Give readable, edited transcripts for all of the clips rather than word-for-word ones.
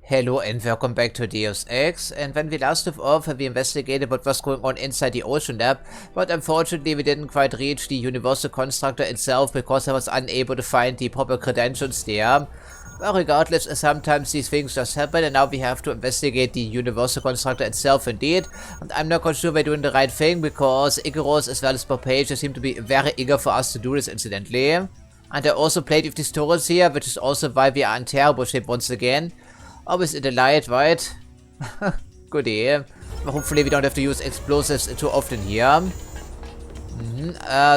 Hello and welcome back to Deus Ex, and when we last left off, we investigated what was going on inside the ocean lab, but unfortunately we didn't quite reach the universal constructor itself because I was unable to find the proper credentials there. But regardless, sometimes these things just happen, and now we have to investigate the universal constructor itself indeed, and I'm not quite sure we're doing the right thing because Icarus as well as Popage seem to be very eager for us to do this incidentally. And I also played with these turrets here, which is also why we are in terrible shape once again. Always in the light, right? Goodie. Hopefully we don't have to use explosives too often here.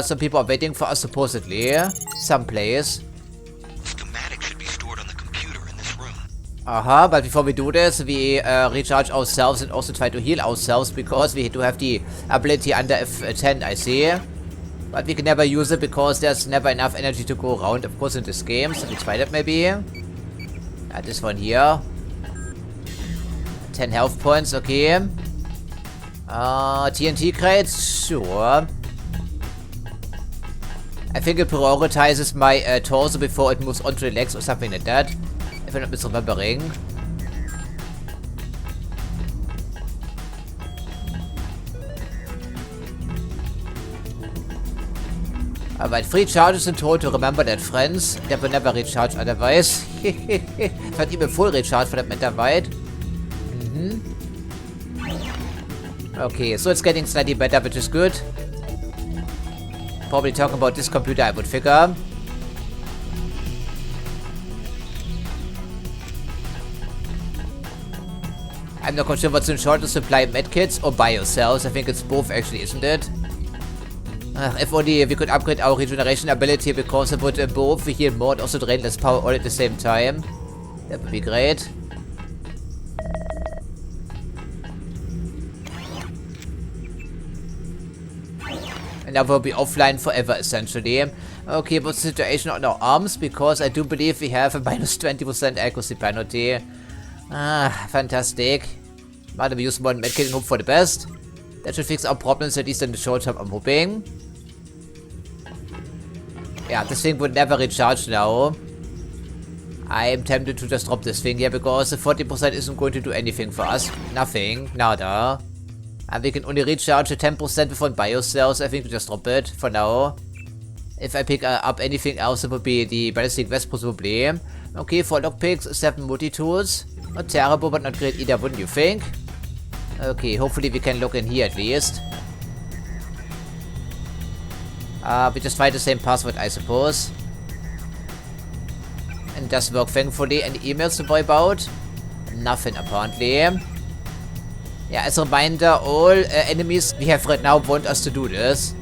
Some people are waiting for us supposedly. Someplace. Schematic should be stored on the computer in this room. But before we do this, we recharge ourselves and also try to heal ourselves because we do have the ability under F10, I see. But we can never use it because there's never enough energy to go around, of course, in this game. So we try that maybe. This one here. 10 health points, okay. TNT crates, sure. I think it prioritizes my torso before it moves onto the legs or something like that. If I'm not misremembering. Alright, 3 charges in total, remember that, friends. That will never recharge otherwise. Not even full recharge for that matter, right? Okay, so it's getting slightly better, which is good. Probably talking about this computer, I would figure. I'm not quite sure what's in shorter supply, medkits or biocells. I think it's both actually, isn't it? If only we could upgrade our regeneration ability because it would both heal more and also drain less power all at the same time. That would be great. And now we'll be offline forever, essentially. Okay, what's the situation on our arms? Because I do believe we have a minus 20% accuracy penalty. Fantastic. Might we use one medkit and hope for the best. That should fix our problems, at least in the short term, I'm hoping. Yeah, this thing would never recharge now. I am tempted to just drop this thing here because the 40% isn't going to do anything for us. Nothing. Nada. And we can only recharge the 10% with one biocells. I think we just drop it for now. If I pick up anything else, it would be the ballistic vest presumably. Okay, 4 lockpicks, 7 multi-tools. Not terrible, but not great either, wouldn't you think? Okay, hopefully we can look in here at least. We just try the same password, I suppose. And it does work, thankfully. Any emails to worry about? Nothing, apparently. Yeah, as a reminder, all enemies we have right now want us to do this.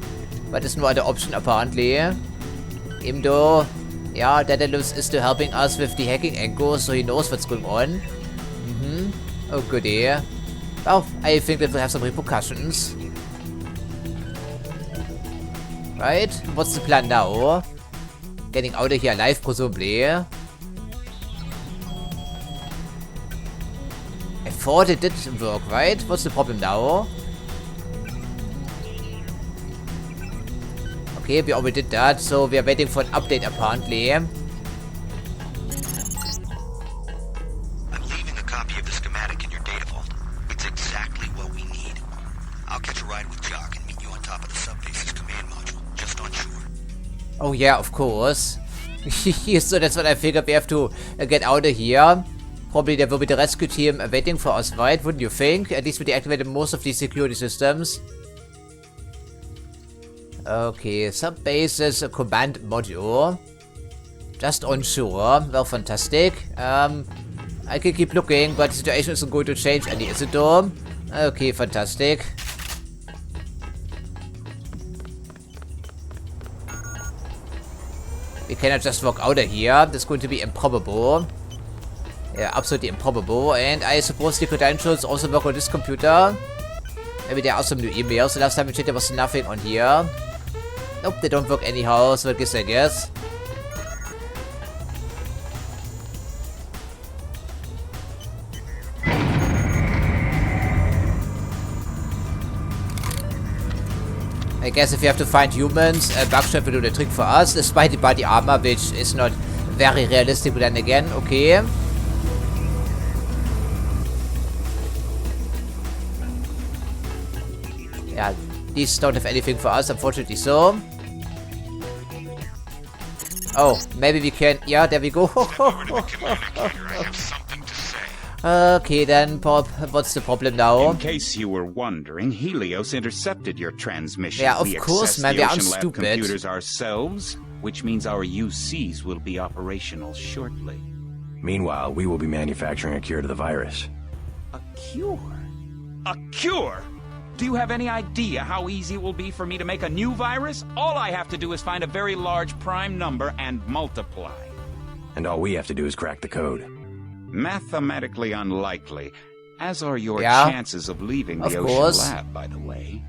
But there's no other option, apparently. Even though, yeah, Daedalus is still helping us with the hacking angle, so he knows what's going on. Oh, goodie. Well, I think that will have some repercussions. Right? What's the plan now? Getting out of here alive, presumably. I thought it did work, right? What's the problem now? Okay, we already did that, so we are waiting for an update apparently. I'm leaving a copy of the schematic in your data vault. It's exactly what we need. I'll catch a ride with Jock and meet you on top of the subbase's command module, just on shore. Oh yeah, of course. So that's what I figured, we have to get out of here. Probably there will be the rescue team waiting for us, right? Wouldn't you think? At least we deactivated most of these security systems. Okay, sub-bases command module. Just on shore. Well, fantastic. I can keep looking, but the situation isn't going to change any, is it though? Okay, fantastic. We cannot just walk out of here. That's going to be improbable. Yeah, absolutely improbable. And I suppose the credentials also work on this computer. Maybe there are some new emails. The last time we checked there was nothing on here. Nope, they don't work anyhow, so I guess. I guess if you have to find humans, Buckshot will do the trick for us, despite the body armor, which is not very realistic, but then again, okay. Yeah, these don't have anything for us, unfortunately so. Oh, maybe we can... Yeah, there we go. Okay, then, Bob, what's the problem now? In case you were wondering, Helios intercepted your transmission. Yeah, of course, man, we aren't stupid. Computers ourselves, which means our UCs will be operational shortly. Meanwhile, we will be manufacturing a cure to the virus. A cure? A cure? Do you have any idea how easy it will be for me to make a new virus? All I have to do is find a very large prime number and multiply. And all we have to do is crack the code. Mathematically unlikely, as are your chances of leaving the Ocean Lab, by the way.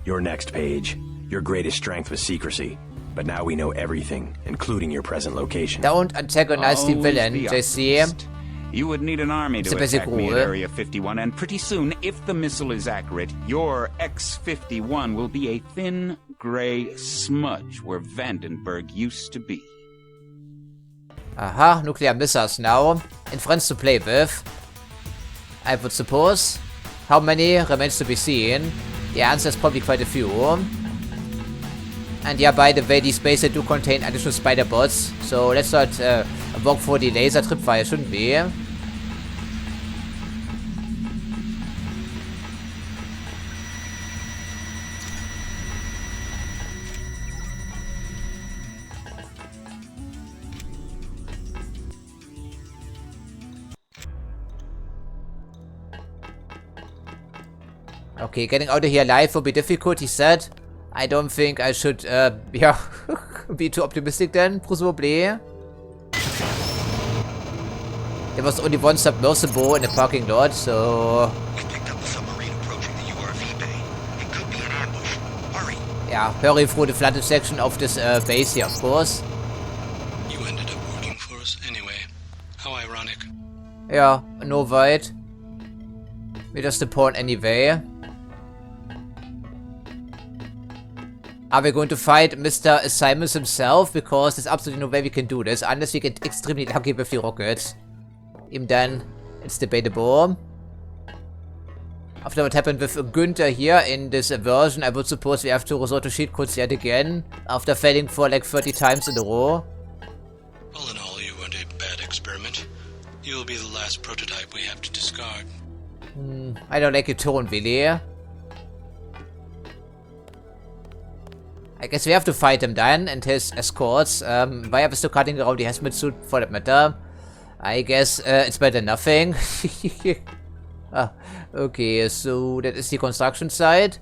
Your next page. Your greatest strength was secrecy. But now we know everything, including your present location. Don't antagonize the villain, JC. You would need an army to attack me at Area 51, and pretty soon, if the missile is accurate, your X-51 will be a thin, gray smudge where Vandenberg used to be. Aha, nuclear missiles now. And friends to play with. I would suppose. How many remains to be seen? The answer is probably quite a few. And yeah, by the way, these bases do contain additional spider bots. So let's not walk for the laser tripwire, shouldn't we? Okay, getting out of here alive will be difficult, he said. I don't think I should, yeah, be too optimistic then, presumably. There was only one submersible in the parking lot, so... We picked up a submarine approaching the URV bay. It could be an ambush. Hurry! Yeah, hurry through the flooded section of this base here, of course. You ended up working for us anyway. How ironic. Yeah, no weit. We're just a pawn anyway. Are we going to fight Mr. Simons himself? Because there's absolutely no way we can do this, unless we get extremely lucky with the rockets. Even then, it's debatable. After what happened with Günther here in this version, I would suppose we have to resort to cheat codes yet again, after failing for like 30 times in a row. All in all, you weren't a bad experiment. You'll be the last prototype we have to discard. I don't like your tone, really. I guess we have to fight him then, and his escorts. Why are we still cutting around the hazmat suit for that matter? I guess it's better than nothing. Okay, so that is the construction site.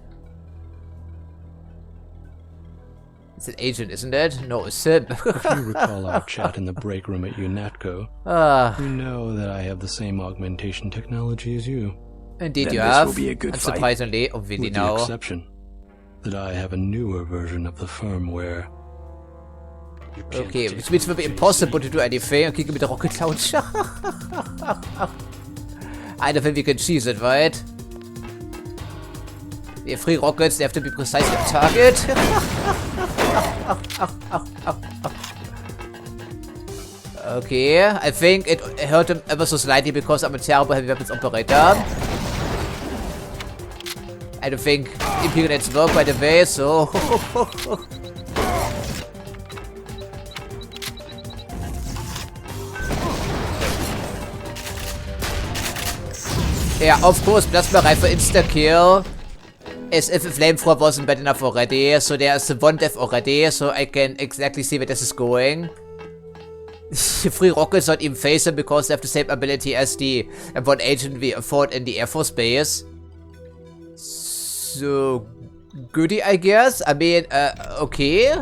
It's an agent, isn't it? No, it's him. If you recall our chat in the break room at UNATCO, you know that I have the same augmentation technology as you. Indeed Then you this have. will be a good fight. Surprisingly, really With now. the exception that I have a newer version of the firmware. Okay, which means it will be impossible to do anything. Okay, give me the rocket launcher. I don't think we can cheese it, right? We have 3 rockets, they have to be precisely on target. Okay, I think it hurt him ever so slightly because I'm a terrible heavy weapons operator. I don't think Imperials work, by the way, so... Yeah, of course, Plasma Rifle insta-kill. As if a flamethrower wasn't bad enough already, so there's one death already, so I can exactly see where this is going. 3 rockets don't even phase him because they have the same ability as the one agent we fought in the Air Force Base. So, goody, I guess. I mean, okay.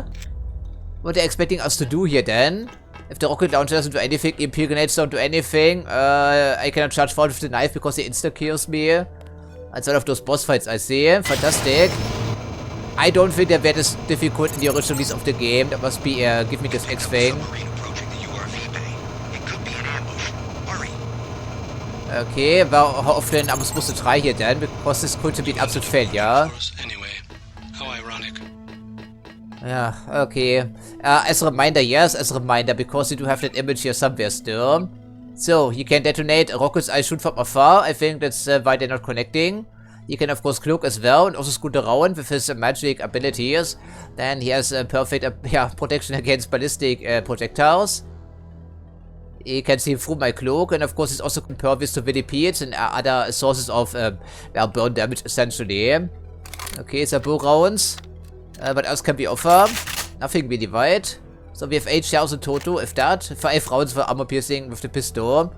What are they expecting us to do here then? If the rocket launcher doesn't do anything, the Imperial grenades don't do anything, I cannot charge forward with the knife because he insta-kills me. Outside of those boss fights I see. Fantastic. I don't think they're this difficult in the original release of the game. That must be, give me this X thing. Okay, well, how often am I supposed to try here then? Because this could be an absolute failure. Anyway, how ironic. Yeah, okay. As a reminder, yes, as a reminder, because you do have that image here somewhere still. So, you can detonate rockets I shoot from afar. I think that's why they're not connecting. He can of course cloak as well and also scoot around with his magic abilities. Then he has perfect protection against ballistic projectiles. You can see through my cloak, and of course he's also impervious to VDPs and other sources of burn damage, essentially. Okay, it's a bow rounds. What else can we offer? Nothing really wide. So we have 8 shells in total, if that. 5 rounds for armor piercing with the pistol.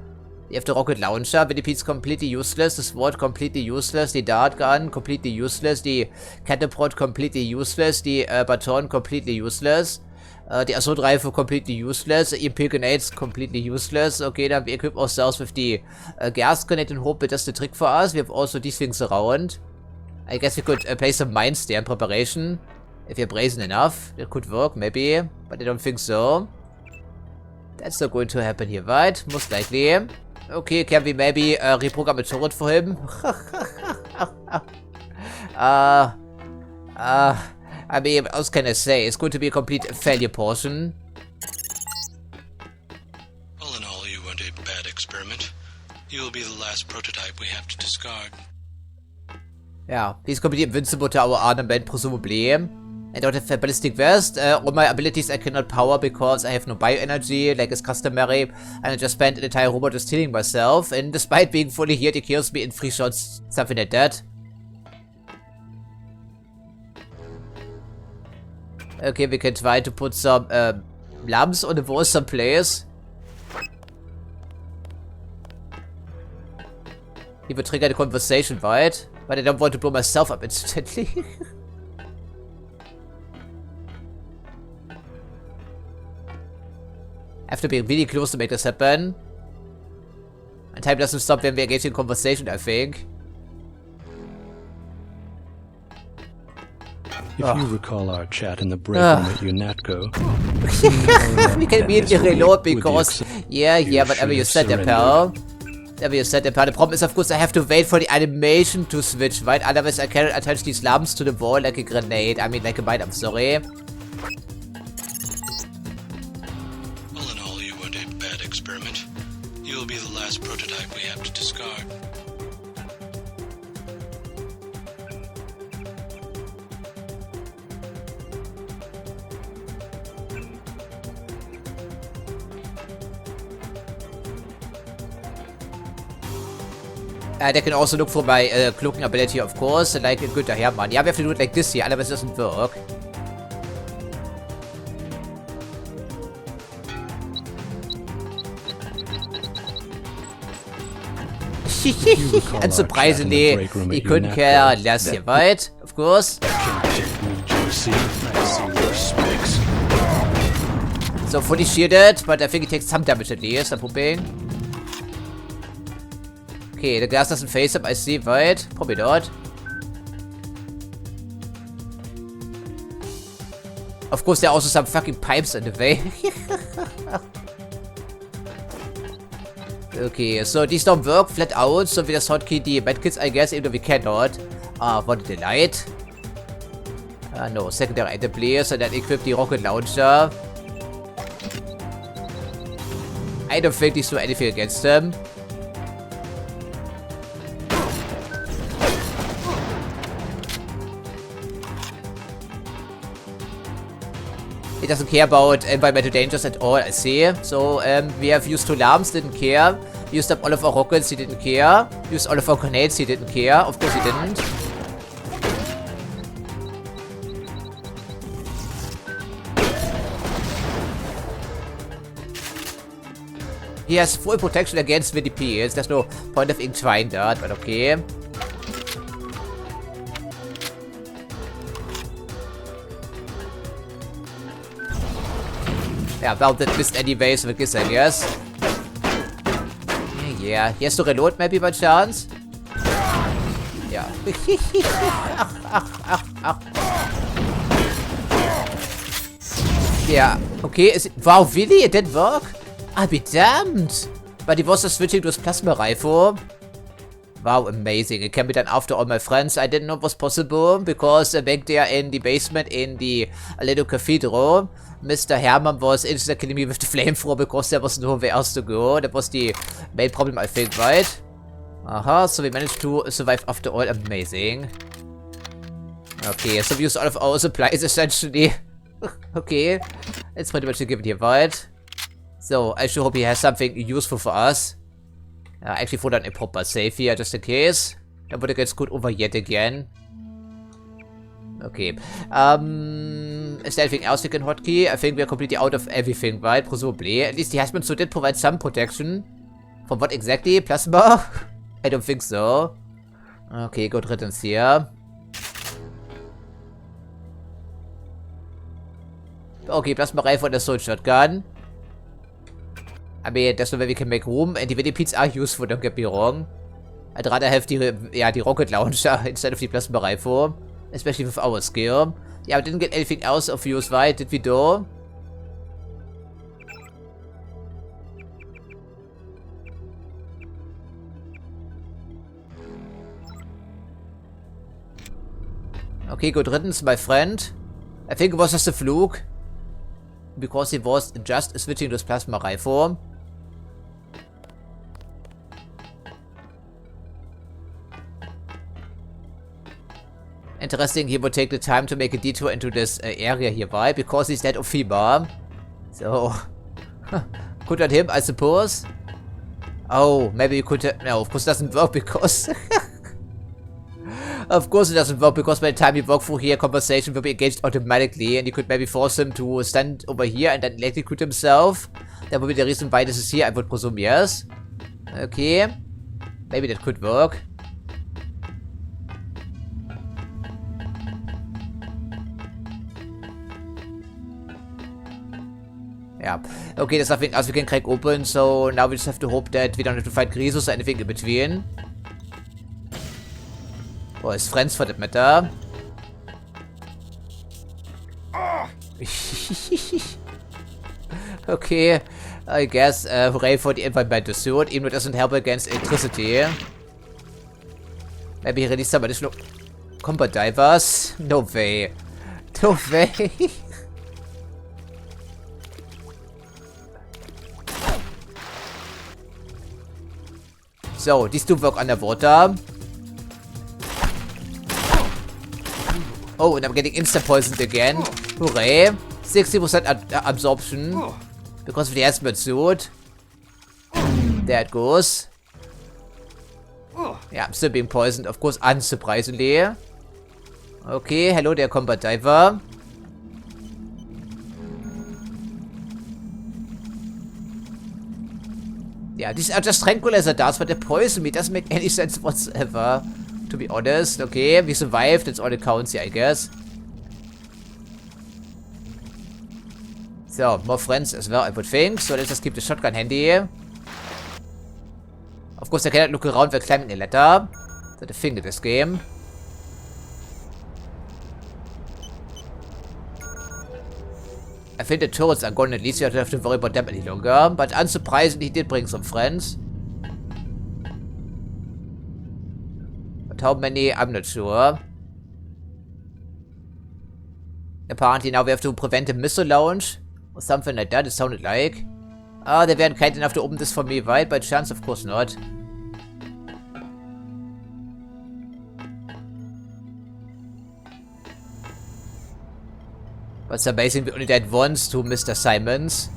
We have the rocket launcher. VDP's completely useless. The sword completely useless. The dart gun completely useless. The catapult completely useless. The baton completely useless. The assault rifle completely useless. The EMP grenades completely useless. Okay, then we equip ourselves with the gas grenade and hope that's the trick for us. We have also these things around. I guess we could place some mines there in preparation. If you're brazen enough, that could work, maybe. But I don't think so. That's not going to happen here, right? Most likely. Okay, can we maybe reprogram a turret for him? I mean, what else can I say? It's going to be a complete failure portion. All in all, you want a bad experiment. You will be the last prototype we have to discard. Yeah, he's completely invincible to our armament, presumably. I don't have a ballistic vest. All my abilities I cannot power because I have no bioenergy, like is customary. And I just spent an entire robot just healing myself. And despite being fully healed, he kills me in 3 shots, something like that. Okay, we can try to put some lamps on the wall someplace. He would trigger the conversation, right? But I don't want to blow myself up instantly. I have to be really close to make this happen. And time doesn't stop when we engage in conversation, I think. If you recall our chat in the break room at UNATCO, we can immediately reload because... Yeah, whatever you said there, pal. Whatever you said there, pal. The problem is, of course, I have to wait for the animation to switch, right? Otherwise, I cannot attach these lamps to the wall like a grenade. I mean, like a mine, I'm sorry. Experiment. You will be the last prototype we have to discard. They can also look for my cloaking ability, of course, like a good Hermann. Yeah, we have to do it like this here, otherwise it doesn't work. And surprisingly, he couldn't care less here, right? Of course. So fully shielded, but I think he takes some damage at least, I'm hoping. Okay, the gas doesn't phase him, I see, right? Probably not. Of course, there are also some fucking pipes in the way. Okay, so these don't work flat out, so we just hotkey the medkits, I guess, even though we cannot. What a delight. No, secondary item please, and then equip the rocket launcher. I don't think these do anything against them. He doesn't care about environmental dangers at all, I see. So, we have used 2 lamps, didn't care. Used up all of our rockets, he didn't care. Used all of our grenades, he didn't care. Of course he didn't. He has full protection against VDPs. There's no point of even trying that, but okay. Yeah, well, that missed anyway, so I guess, Yeah, he has to reload maybe by chance. Yeah. Yeah, okay, wow, really? It didn't work? I'll be damned! But he was just switching to his plasma rifle. Wow, amazing. It can be done after all, my friends. I didn't know it was possible, because back there in the basement in the little cathedral, Mr. Hermann was instantly killing me with the flamethrower because there was nowhere else to go. That was the main problem, I think, right? Aha, so we managed to survive after all. Amazing. Okay, so we used all of our supplies essentially. Okay, it's pretty much a given here, right? So, I sure hope he has something useful for us. Actually, throw down a proper save here, just in case. Dann wurde get screwed over yet again. Okay. Is there anything else we can hotkey? I think we're completely out of everything, right? Presumably. At least the husband so did provide some protection. From what exactly? Plasma? I don't think so. Okay, good riddance here. Okay, Plasma Rifle and Assault Shotgun. I mean, there's no way we can make room, and the Millipedes are useful, don't get me wrong. I'd rather have the rocket launcher instead of the Plasma Rifle. Especially with our skill. Yeah, we didn't get anything else of use, right? Did we do? Okay, good riddance, my friend. I think it was just a fluke. Because he was just switching to his Plasma Rifle. Interesting, he would take the time to make a detour into this area here, right? Because he's dead of fever. So, good on him, I suppose. Oh, maybe you could... no, of course it doesn't work because... of course it doesn't work because by the time you walk through here, conversation will be engaged automatically. And you could maybe force him to stand over here and then electrocute himself. That would be the reason why this is here, I would presume, yes. Okay. Maybe that could work. Yeah. Okay, there's nothing else we can crack open, so now we just have to hope that we don't have to fight Grisus or anything in between. Or his friends for that matter. Okay, I guess hooray for the environmental suit, even though it doesn't help against electricity. Maybe he released some additional combat divers? No way. No way. So, these two work underwater. Oh, and I'm getting insta-poisoned again. Hooray. 60% absorption. Because of the hazmat suit. There it goes. Yeah, I'm still being poisoned, of course, unsurprisingly. Okay, hello there, combat diver. Yeah, these are just tranquilizer darts, but they poison me. Doesn't make any sense whatsoever. To be honest. Okay, we survived. That's all that counts here, I guess. So, more friends as well, I would think. So, let's just keep the shotgun handy. Of course, I cannot look around while climbing a ladder. That's the thing in this game. I think the turrets are gone, at least you don't have to worry about them any longer. But unsurprisingly, he did bring some friends. But how many? I'm not sure. Apparently now we have to prevent a missile launch. Or something like that, it sounded like. Ah, they weren't kind enough to open this for me, right? By chance, of course not. But it's amazing we only died once to Mr. Simons.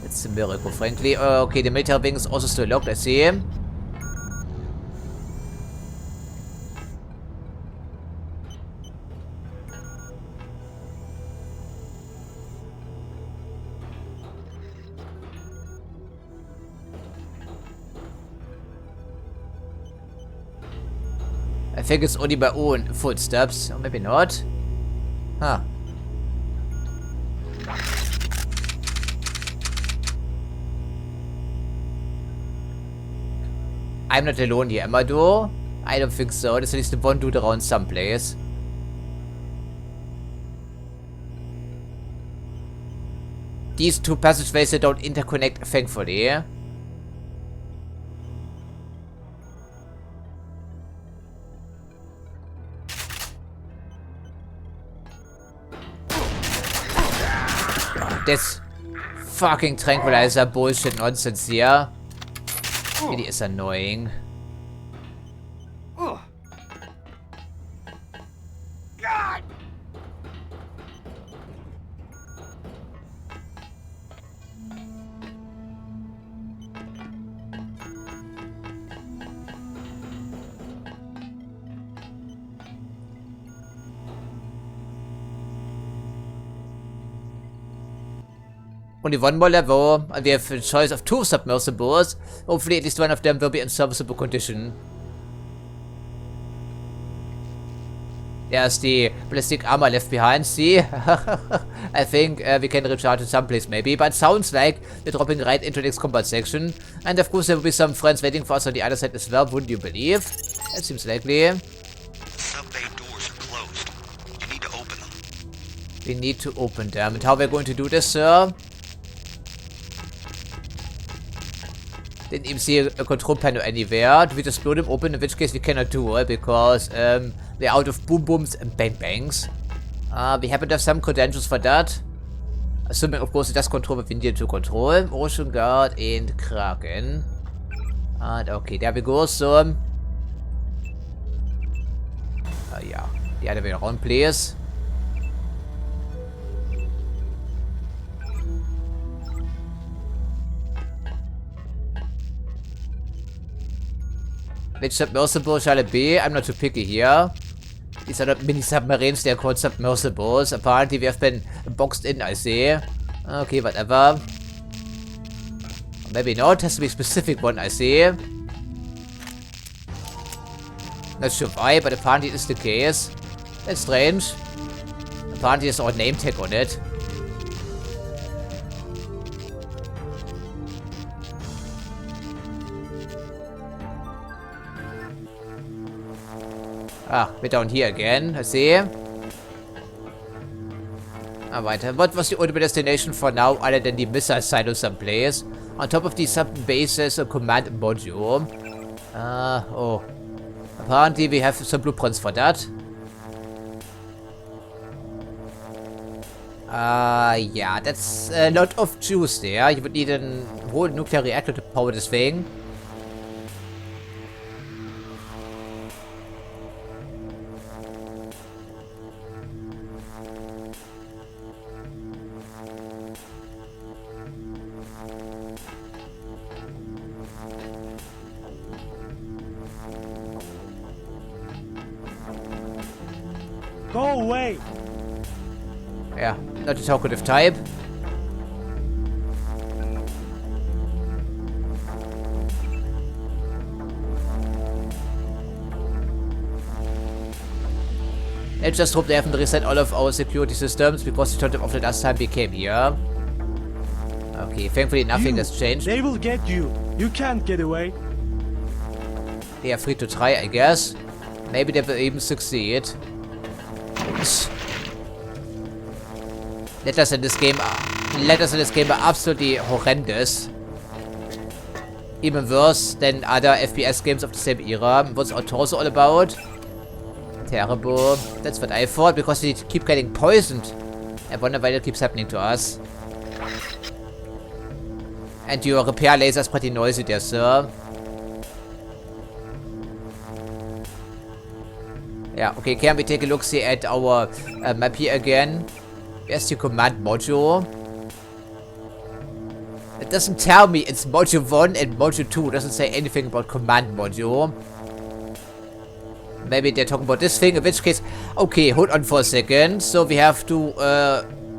It's a miracle, frankly. Okay, the military wing is also still locked, I see. I think it's only my own footsteps. Or maybe not. Huh. I'm not alone here, am I though? I don't think so. There's at least one dude around someplace. These two passageways they don't interconnect, thankfully. This fucking tranquilizer bullshit nonsense here. Really is annoying. only one more level, and we have a choice of 2 submersibles. Hopefully at least one of them will be in serviceable condition. There's the ballistic armor left behind, see? I think we can recharge it someplace maybe, but sounds like we're dropping right into the next combat section. And of course there will be some friends waiting for us on the other side as well, wouldn't you believe? That seems likely. The sub-bay doors are closed. You need to open them. We need to open them. And how we're going to do this, sir? Didn't even see a control panel anywhere. Do we just blow them open? In which case we cannot do it because we're out of boom booms and bang bangs. We happen to have some credentials for that. Assuming of course it does control what we need to control. Ocean Guard and Kraken. And okay, there we go. So yeah, the other way around, please. Which submersible shall it be? I'm not too picky here. These are not mini submarines, they are called submersibles. Apparently we have been boxed in, I see. Okay, whatever. Or maybe not, has to be a specific one, I see. Not sure why, but apparently it is the case. That's strange. Apparently there's our name tag on it. Ah, we're down here again, I see. Weiter. What was the ultimate destination for now, other than the missile silo someplace? On top of the sub-bases, a command module. Oh. Apparently we have some blueprints for that. Yeah, that's a lot of juice there. You would need a whole nuclear reactor to power this thing. Go away! Yeah, not a talkative type. Let's just hope they haven't reset all of our security systems because we turned them off the last time we came here. Okay, thankfully nothing has changed. They will get you. You can't get away. They are free to try, I guess. Maybe they will even succeed. Letters in this game are absolutely horrendous. Even worse than other FPS games of the same era. What's our torso all about? Terrible. That's what I thought, because we keep getting poisoned. I wonder why that keeps happening to us. And your repair laser is pretty noisy there, sir. Yeah, okay, can we take a look see at our map here again? Where's the command module? It doesn't tell me it's module 1 and module 2. It doesn't say anything about command module. Maybe they're talking about this thing, in which case... Okay, hold on for a second. So we have to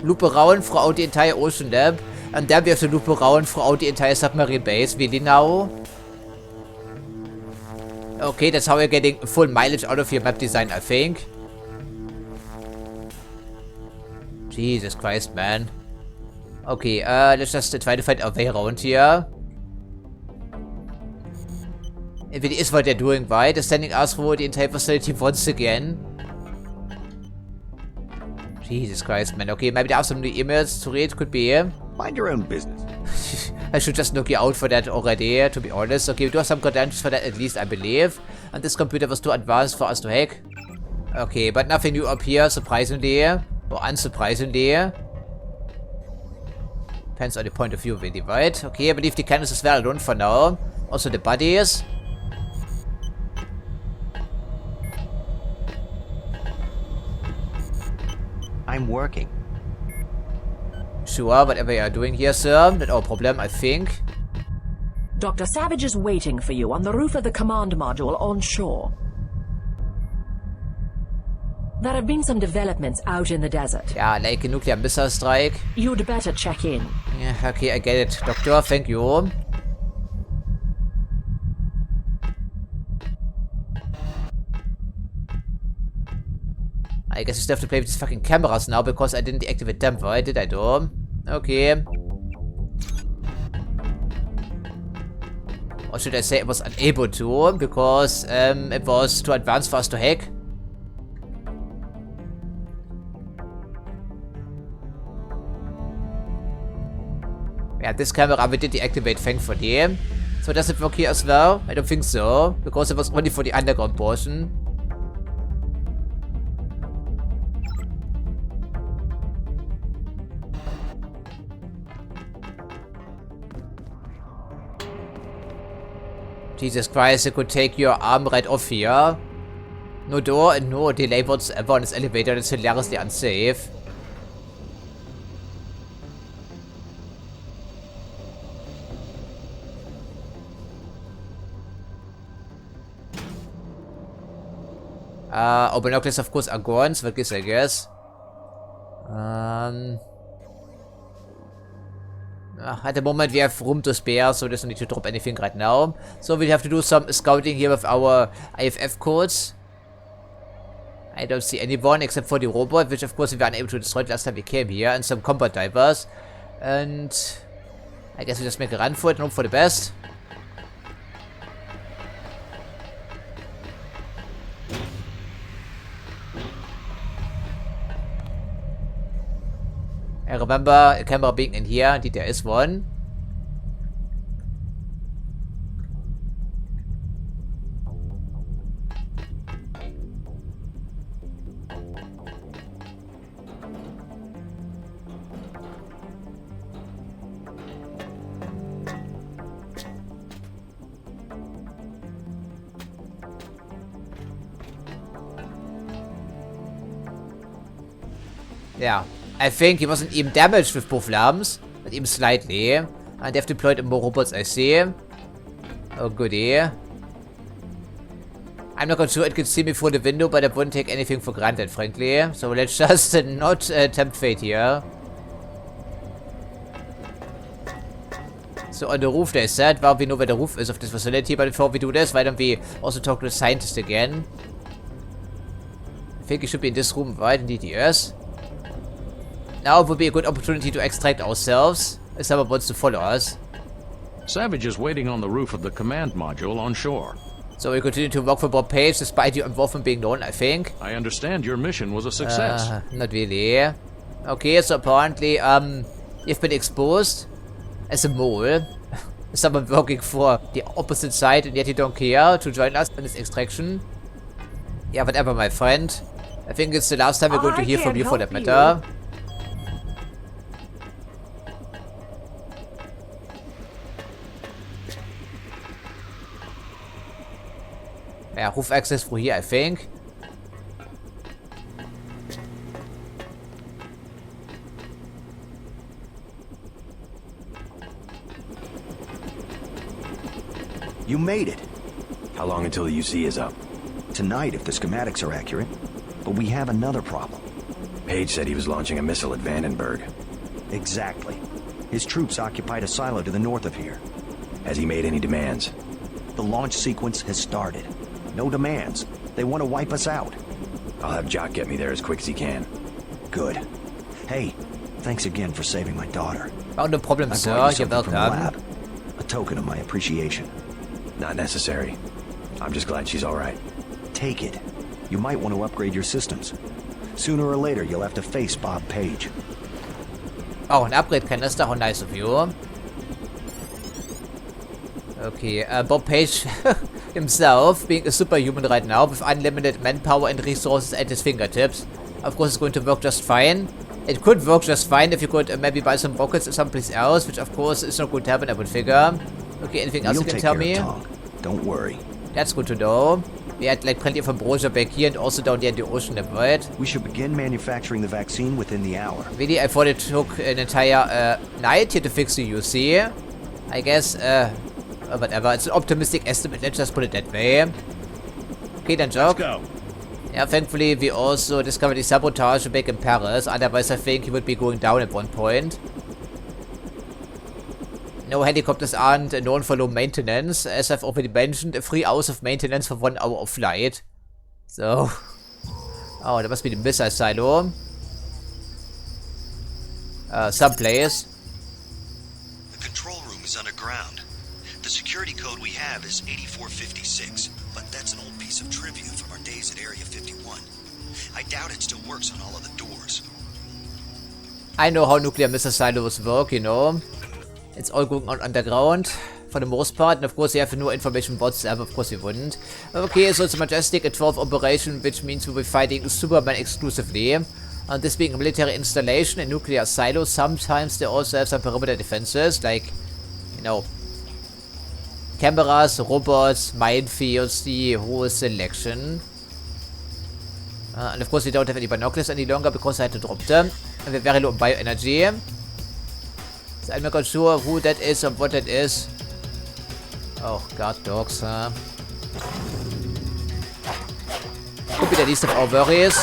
loop around throughout the entire ocean lab. And then we have to loop around throughout the entire submarine base. Really now? Okay, that's how we're getting full mileage out of your map design, I think. Jesus Christ, man. Okay, let's just try to find our way around here. If it is what they're doing, right? They're sending us through the entire facility once again. Jesus Christ, man. Okay, maybe there are some new emails to read. Could be. Mind your own business. I should just look you out for that already, to be honest. Okay, we do have some credentials for that at least, I believe. And this computer was too advanced for us to hack. Okay, but nothing new up here, surprisingly. Or unsurprisingly. Depends on the point of view, really, right? Okay, I believe the cannons as well alone for now. Also the bodies. I'm working. Sure, whatever you are doing here, sir. Not our problem, I think. Dr. Savage is waiting for you on the roof of the command module on shore. There have been some developments out in the desert. Ja, like a nuclear missile strike. You'd better check in. Yeah, okay, I get it. Doctor, thank you. I guess I still have to play with these fucking cameras now because I didn't deactivate them, right? Did I do? Okay. Or should I say it was unable to, because it was too advanced for us to hack? Yeah, this camera we did deactivate, thankfully. So does it work here as well? I don't think so, because it was only for the underground portion. Jesus Christ, it could take your arm right off here. No door and no delay whatsoever on this elevator. That's hilariously unsafe. Our binoculars of course are gone, so that I guess. At the moment we have room to spare, so there's no need to drop anything right now. So we'll have to do some scouting here with our IFF codes. I don't see anyone except for the robot, which of course we were unable to destroy last time we came here, and some combat divers. And I guess we just make a run for it and hope for the best. I remember a camera being in here. Indeed, there is one. Yeah. I think he wasn't even damaged with both lamps, but even slightly. And they've deployed more robots, I see. Oh, goody. I'm not quite sure it could see me through the window, but I wouldn't take anything for granted, frankly. So let's just not tempt fate here. So on the roof they said, well, we know where the roof is of this facility, but before we do this, why don't we also talk to the scientist again? I think he should be in this room, right? Indeed he is. Now would be a good opportunity to extract ourselves, if someone wants to follow us. Savage is waiting on the roof of the command module on shore. So we continue to work for Bob Page, despite your involvement being known, I think. I understand your mission was a success. Not really. Okay, so apparently, you've been exposed as a mole. Someone working for the opposite side, and yet you don't care to join us in this extraction. Yeah, whatever, my friend. I think it's the last time we're going to hear from you for that matter. Yeah, roof access through here, I think. You made it. How long until the UC is up? Tonight, if the schematics are accurate. But we have another problem. Page said he was launching a missile at Vandenberg. Exactly. His troops occupied a silo to the north of here. Has he made any demands? The launch sequence has started. No demands. They want to wipe us out. I'll have Jock get me there as quick as he can. Good. Hey, thanks again for saving my daughter. Oh, no problem, sir. You're welcome. A token of my appreciation. Not necessary. I'm just glad she's all right. Take it. You might want to upgrade your systems. Sooner or later, you'll have to face Bob Page. Oh, an upgrade canister. How nice of you. Okay, Bob Page himself being a superhuman right now with unlimited manpower and resources at his fingertips. Of course, it's going to work just fine. It could work just fine if you could maybe buy some rockets someplace else, which of course is not going to happen, I would figure. Okay, anything else you can tell me? Don't worry. That's good to know. We had like plenty of ambrosia back here and also down there in the ocean, right? We should begin manufacturing the vaccine within the hour. Really, I thought it took an entire night here to fix the UC. I guess, whatever. It's an optimistic estimate. Let's just put it that way. Okay, then, Jock. Let's go. Yeah, thankfully we also discovered the sabotage back in Paris, otherwise I think he would be going down at one point. No helicopters aren't known for low maintenance, as I've already mentioned, 3 hours of maintenance for 1 hour of flight. So... Oh, that must be the missile silo. Someplace. The control room is underground. The security code we have is 8456, but that's an old piece of trivia from our days at Area 51. I doubt it still works on all of the doors. I know how nuclear missile silos work, you know. It's all going on underground, for the most part, and of course you have no information whatsoever, of course we wouldn't. Okay, so it's a Majestic at 12 operation, which means we'll be fighting Superman exclusively. And this being a military installation, a nuclear silo, sometimes they also have some perimeter defenses, like, you know, cameras, robots, minefields, the whole selection. And of course we don't have any binoculars any longer because I had to drop them. And we're very low on bioenergy. So I'm not quite sure who that is or what that is. Oh, guard dogs, huh? Could be the least of our worries.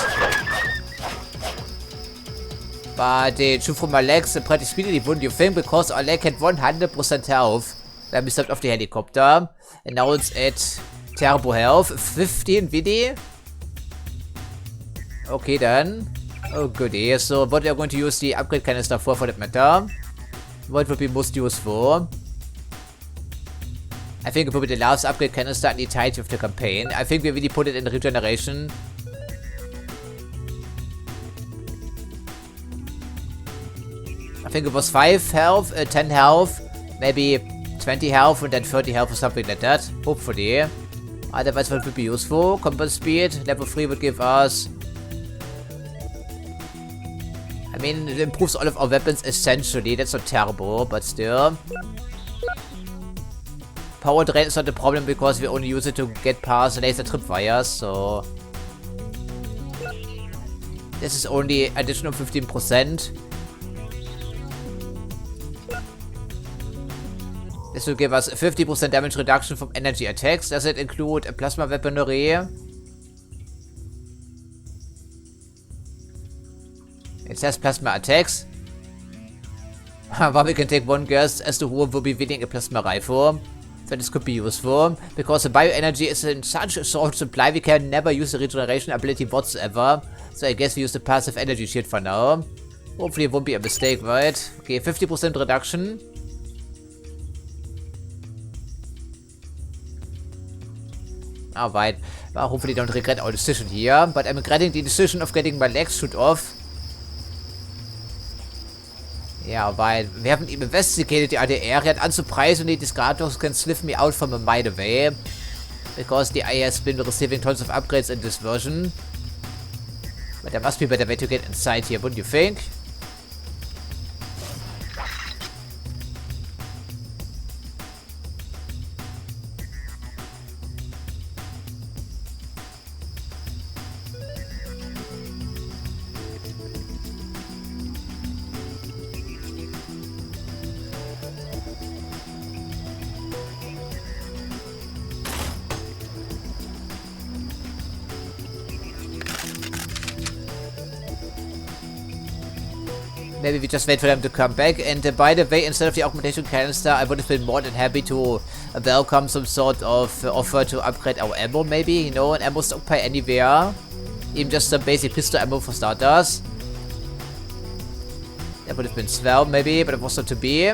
But they shoot from my legs pretty speedily, wouldn't you think? Because our leg had 100% health when we stepped off the helicopter. And now it's at turbo health. 15 VD. Okay then. Oh goody. So what we are going to use the upgrade canister for that matter. What would be most useful? I think it will be the last upgrade canister in the entirety of the campaign. I think we really put it in regeneration. I think it was 5 health, 10 health, maybe 20 health and then 30 health or something like that. Hopefully. Otherwise what would be useful? Combat speed, level 3 would give us... I mean, it improves all of our weapons essentially. That's not terrible, but still. Power drain is not a problem because we only use it to get past laser tripwires, so... This is only additional 15%. This will give us 50% damage reduction from energy attacks. Does it include a plasma weaponry? It says plasma attacks. But we can take one guess as to who will be wielding a plasma rifle. So this could be useful. Because the bioenergy is in such a short supply, we can never use the regeneration ability whatsoever. So I guess we use the passive energy shield for now. Hopefully it won't be a mistake, right? Okay, 50% reduction. Alright, well, hopefully don't regret our decision here, but I'm regretting the decision of getting my legs shoot off. Yeah, weil we haven't even investigated the other area, and unsurprisingly these guard dogs can sniff me out from a mile away. Because the AI has been receiving tons of upgrades in this version. But there must be a better way to get inside here, wouldn't you think? Maybe we just wait for them to come back. And by the way, instead of the augmentation canister, I would have been more than happy to welcome some sort of offer to upgrade our ammo, maybe, you know, an ammo stockpile anywhere. Even just some basic pistol ammo for starters. That would have been swell, maybe, but it was not to be.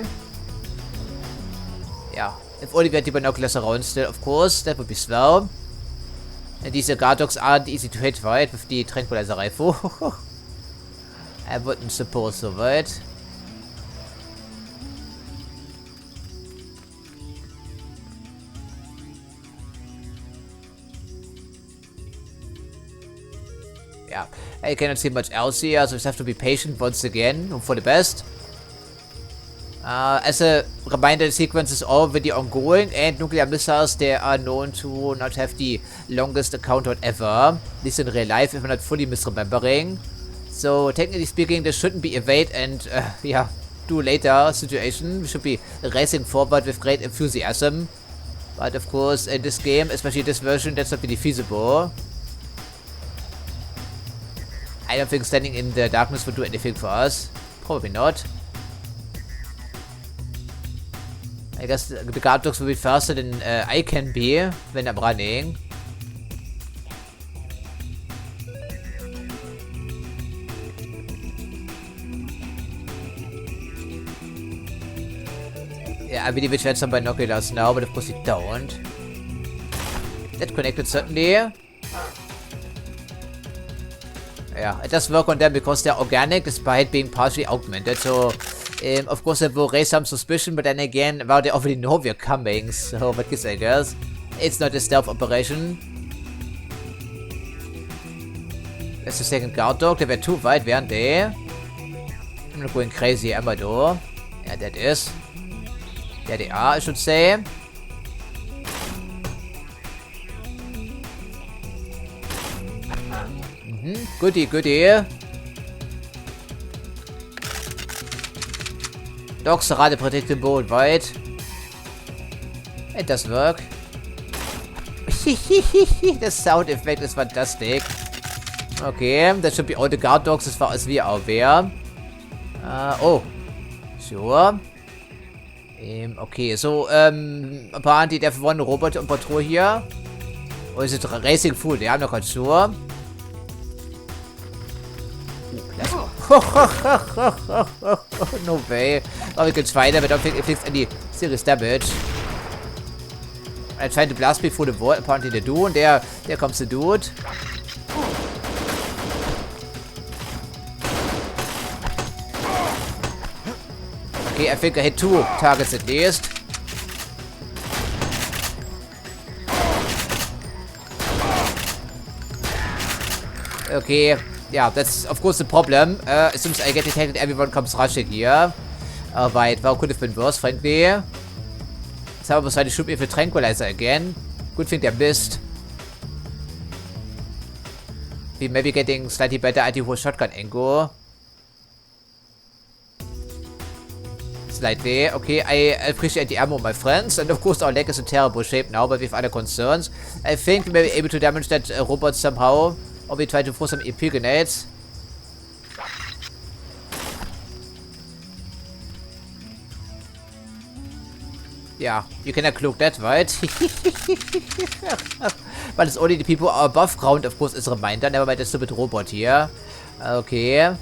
Yeah, if only we had the binoculars around still, of course, that would be swell. And these guard dogs aren't easy to hit, right, with the tranquilizer rifle. I wouldn't suppose so, right? Yeah, I cannot see much else here, so we have to be patient once again, hope for the best. As a reminder, the sequence is already ongoing, and nuclear missiles, they are known to not have the longest countdown ever. At least in real life, if I'm not fully misremembering. So, technically speaking, this shouldn't be a wait and, yeah, do later situation. We should be racing forward with great enthusiasm. But, of course, in this game, especially this version, that's not really feasible. I don't think standing in the darkness would do anything for us. Probably not. I guess the guard dogs will be faster than I can be when I'm running. Yeah, I believe we had some binoculars now, but of course we don't. That connected certainly. Yeah, it does work on them because they're organic despite being partially augmented, so of course it will raise some suspicion, but then again, well, they already know we're coming, so what gives I guess? It's not a stealth operation. That's the second guard dog, they were too wide, weren't they? I'm not going crazy, am I though? Yeah, that is. There they are, I should say. Goody, goody. Dogs are rather predictable and wide. It does work. The sound effect is fantastic. Okay, that should be all the guard dogs as far as we are aware. Oh. Sure. Okay, so, apparently there's one robot on patrol here. Or is it racing full? Yeah, I'm not quite sure. No way. Oh, we can try that, but I don't think it takes any serious damage. I tried to blast me through the wall. Apparently they do, and there comes the dude. Okay, I think I hit 2 targets at least. Okay, yeah, that's of course the problem. As soon as I get detected, everyone comes rushing here. Right, well, could have been worse, frankly. Someone was trying to shoot me with a tranquilizer again. Good thing they missed. We may be getting slightly better anti-war shotgun angle. Slightly. Okay, I appreciate the ammo, my friends. And of course, our leg is in terrible shape now, but we have other concerns. I think we may be able to damage that robot somehow. Or we try to throw some EP grenades. Yeah, you cannot cloak that, right? But it's only the people above ground, of course, as a reminder. Never mind the stupid robot here. Okay.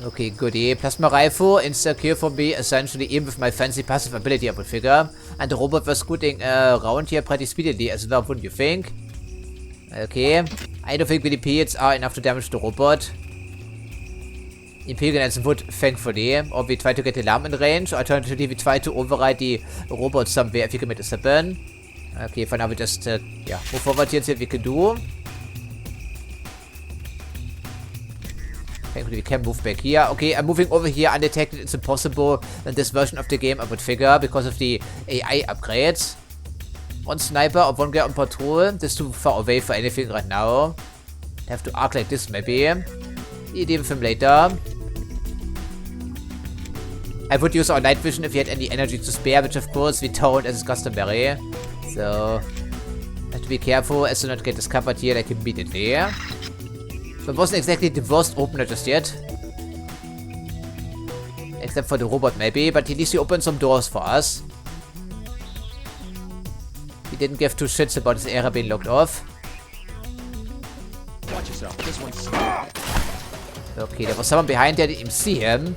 Okay, goody. Plasma rifle, insecure for me, essentially, even with my fancy passive ability, I would figure. And the robot was scooting around here pretty speedily as well, wouldn't you think? Okay. I don't think VDPs are enough to damage the robot. Imperials would, thankfully. Or we try to get the alarm in range. Alternatively, we try to override the robot somewhere if we can make this happen. Okay, for now we just, yeah, move forward here and see what we can do. Thankfully, we can move back here. Okay, I'm moving over here undetected. It's impossible in this version of the game, I would figure, because of the AI upgrades. One sniper or one guy on patrol. This is too far away for anything right now. I have to arc like this, maybe. Need him from later. I would use our night vision if we had any energy to spare, which of course we don't, as is customary. So, have to be careful as to not get discovered here like immediately. But wasn't exactly the worst opener just yet. Except for the robot maybe, but at least he opened some doors for us. He didn't give 2 shits about his area being locked off. Watch yourself. This one's... Okay, there was someone behind there, I didn't even see him.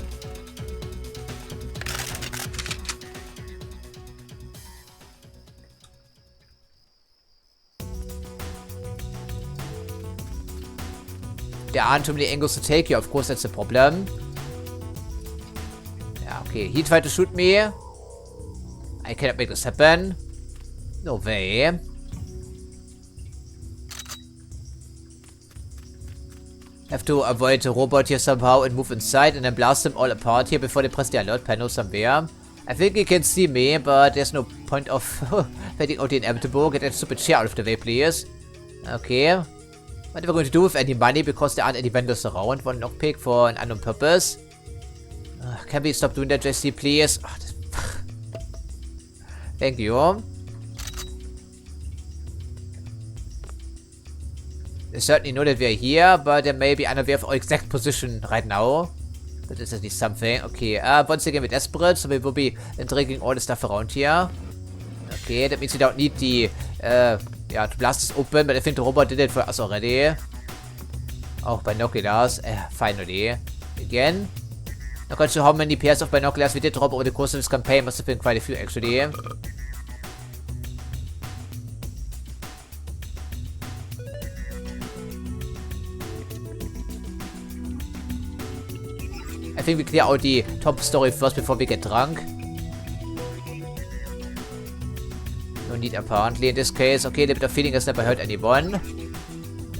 There aren't too many angles to take here, of course that's the problem. Yeah, okay, he tried to shoot me. I cannot make this happen. No way. Have to avoid the robot here somehow and move inside and then blast them all apart here before they press the alert panel somewhere. I think he can see me, but there's no point of waiting out the inevitable. Get that stupid chair out of the way, please. Okay. What are we going to do with any money because there aren't any vendors around? One lockpick for an unknown purpose. Can we stop doing that, JC, please? Oh, thank you. They certainly know that we are here, but there may be unaware of our exact position right now. But is at least something. Okay, once again we're desperate, so we will be dragging all the stuff around here. Okay, that means we don't need the, yeah, to blast this open, but I think the robot did it for us already. Oh, binoculars. Finally. Again. Not quite sure how many pairs of binoculars we did drop over the course of this campaign. Must have been quite a few, actually. I think we clear out the top story first before we get drunk. No need apparently in this case. Okay, the bit of feeling has never hurt anyone.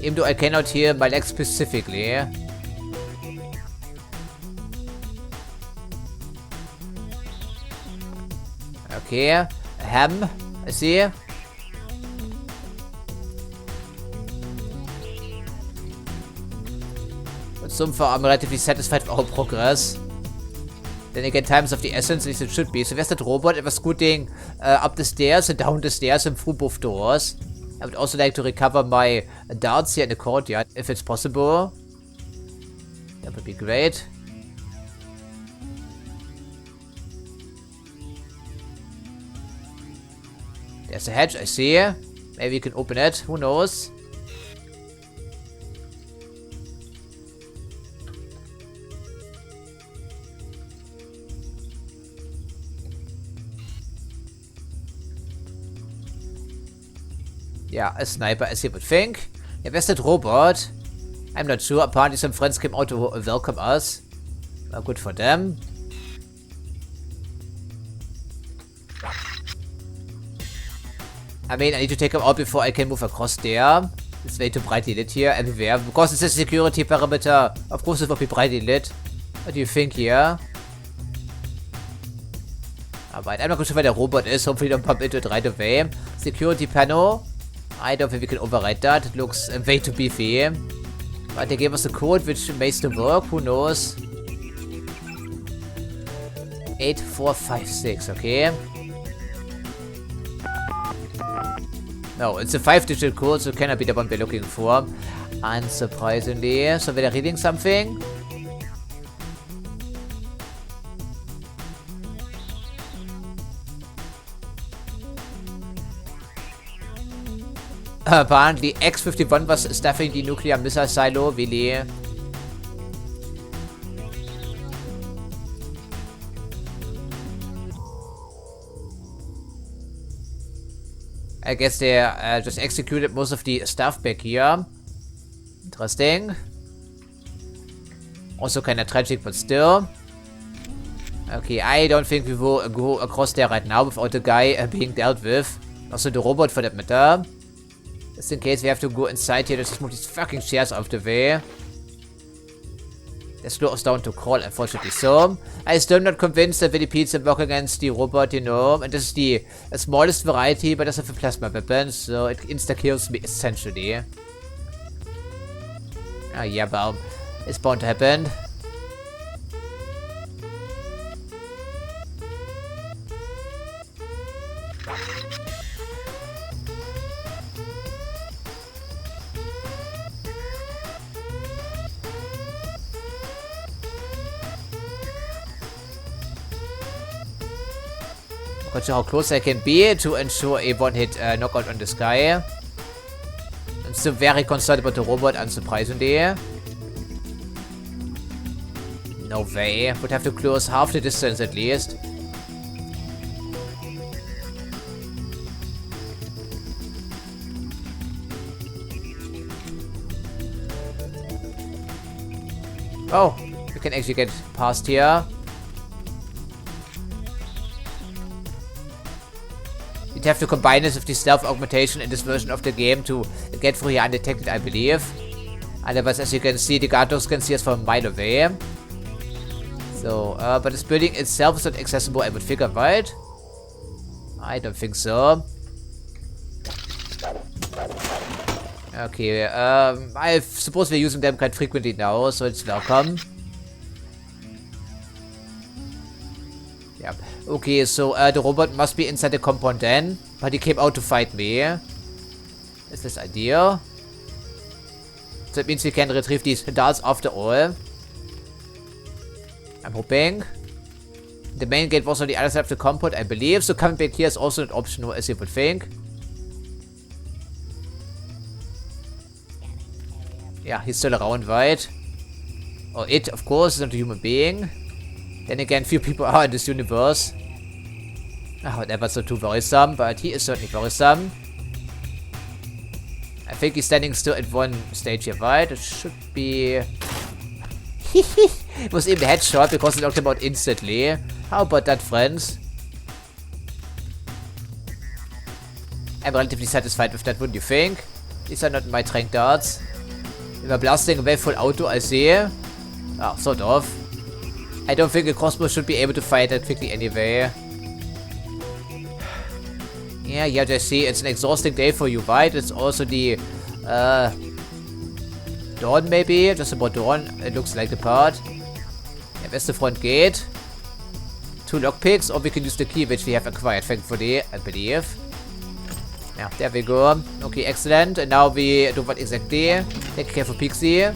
Even though I cannot hear my legs specifically. Okay, ham, I see. But so far I'm relatively satisfied with our progress. Then again, time is of the essence, at least it should be. So there's that robot, it was scooting up the stairs and down the stairs and through both doors. I would also like to recover my darts here in the courtyard, if it's possible. That would be great. There's a hatch, I see. Maybe we can open it, who knows? Yeah, a sniper, as you would think. Yeah, where's that robot? I'm not sure. Apparently some friends came out to welcome us. Well, good for them. I mean, I need to take him out before I can move across there. It's way too brightly lit here everywhere. Because it's a security parameter. Of course it will be brightly lit. What do you think here? Alright, I'm not sure where the robot is. Hopefully don't pump into it right away. Security panel. I don't think we can override that. It looks way too beefy. But they gave us a code which may still work. Who knows? 8456, okay. No, it's a 5-digit code, so it cannot be the one we're looking for. Unsurprisingly. So we're reading something. Apparently X-51 was stuffing the nuclear missile silo, really. I guess they just executed most of the stuff back here. Interesting. Also kinda tragic, but still. Okay, I don't think we will go across there right now without the guy being dealt with. Also the robot for that matter. Just in case we have to go inside here, let's just move these fucking chairs out of the way. They slow us down to crawl, unfortunately. So, I'm still not convinced that Millipedes can work against the robot, you know. And this is the smallest variety, but doesn't have a plasma weapon, so it insta-kills me, essentially. Ah, yeah, well, it's bound to happen. Not sure how close I can be to ensure a one-hit knockout on this guy. I'm still very concerned about the robot, unsurprisingly. No way. Would have to close half the distance at least. Oh, we can actually get past here. You'd have to combine this with the stealth augmentation in this version of the game to get through here undetected, I believe. Otherwise, as you can see, the guard dogs can see us from a mile away. So, but this building itself is not accessible, I would figure, right? I don't think so. Okay, I suppose we're using them quite frequently now, so it's welcome. Yep. Okay, so the robot must be inside the compound then, but he came out to fight me. Is this ideal? So it means we can retrieve these darts after all. I'm hoping. The main gate was on the other side of the compound, I believe. So coming back here is also not optional, as you would think. Yeah, he's still around, right? Or it, of course, is not a human being. Then again, few people are in this universe. Whatever, it's not too worrisome, but he is certainly worrisome. I think he's standing still at one stage here, right? It should be... It was even a headshot because it knocked him out instantly. How about that, friends? I'm relatively satisfied with that, wouldn't you think? These are not my trank darts. We were blasting away full auto, I see. Oh, sort of. I don't think a crossbow should be able to fight that quickly anyway. Yeah, JC, it's an exhausting day for you, right? It's also the, dawn, maybe? Just about dawn, it looks like the part. Yeah, where's the front gate? 2 lockpicks, or we can use the key which we have acquired, thankfully, I believe. Yeah, there we go. Okay, excellent. And now we do what exactly? Take care for Pixie.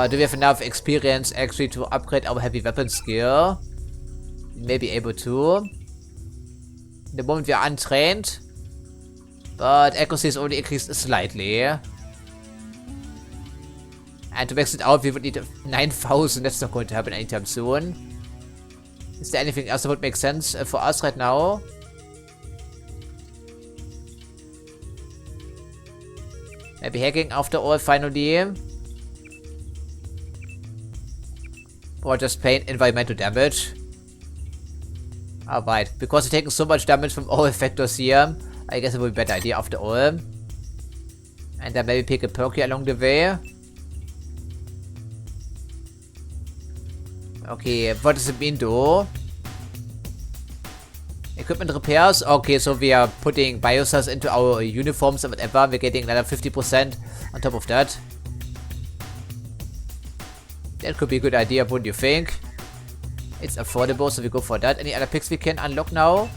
Do we have enough experience actually to upgrade our heavy weapon skill? We may be able to. The moment we are untrained. But accuracy is only increased slightly. And to max it out, we would need 9,000. That's not going to happen anytime soon. Is there anything else that would make sense for us right now? Maybe hacking after all, finally. Or just plain environmental damage. Alright, because we're taking so much damage from all effectors here, I guess it would be a better idea after all. And then maybe pick a perk here along the way. Okay, what does it mean though? Equipment repairs? Okay, so we are putting biocells into our uniforms and whatever. We're getting another 50% on top of that. That could be a good idea, wouldn't you think? It's affordable, so we go for that. Any other picks we can unlock now?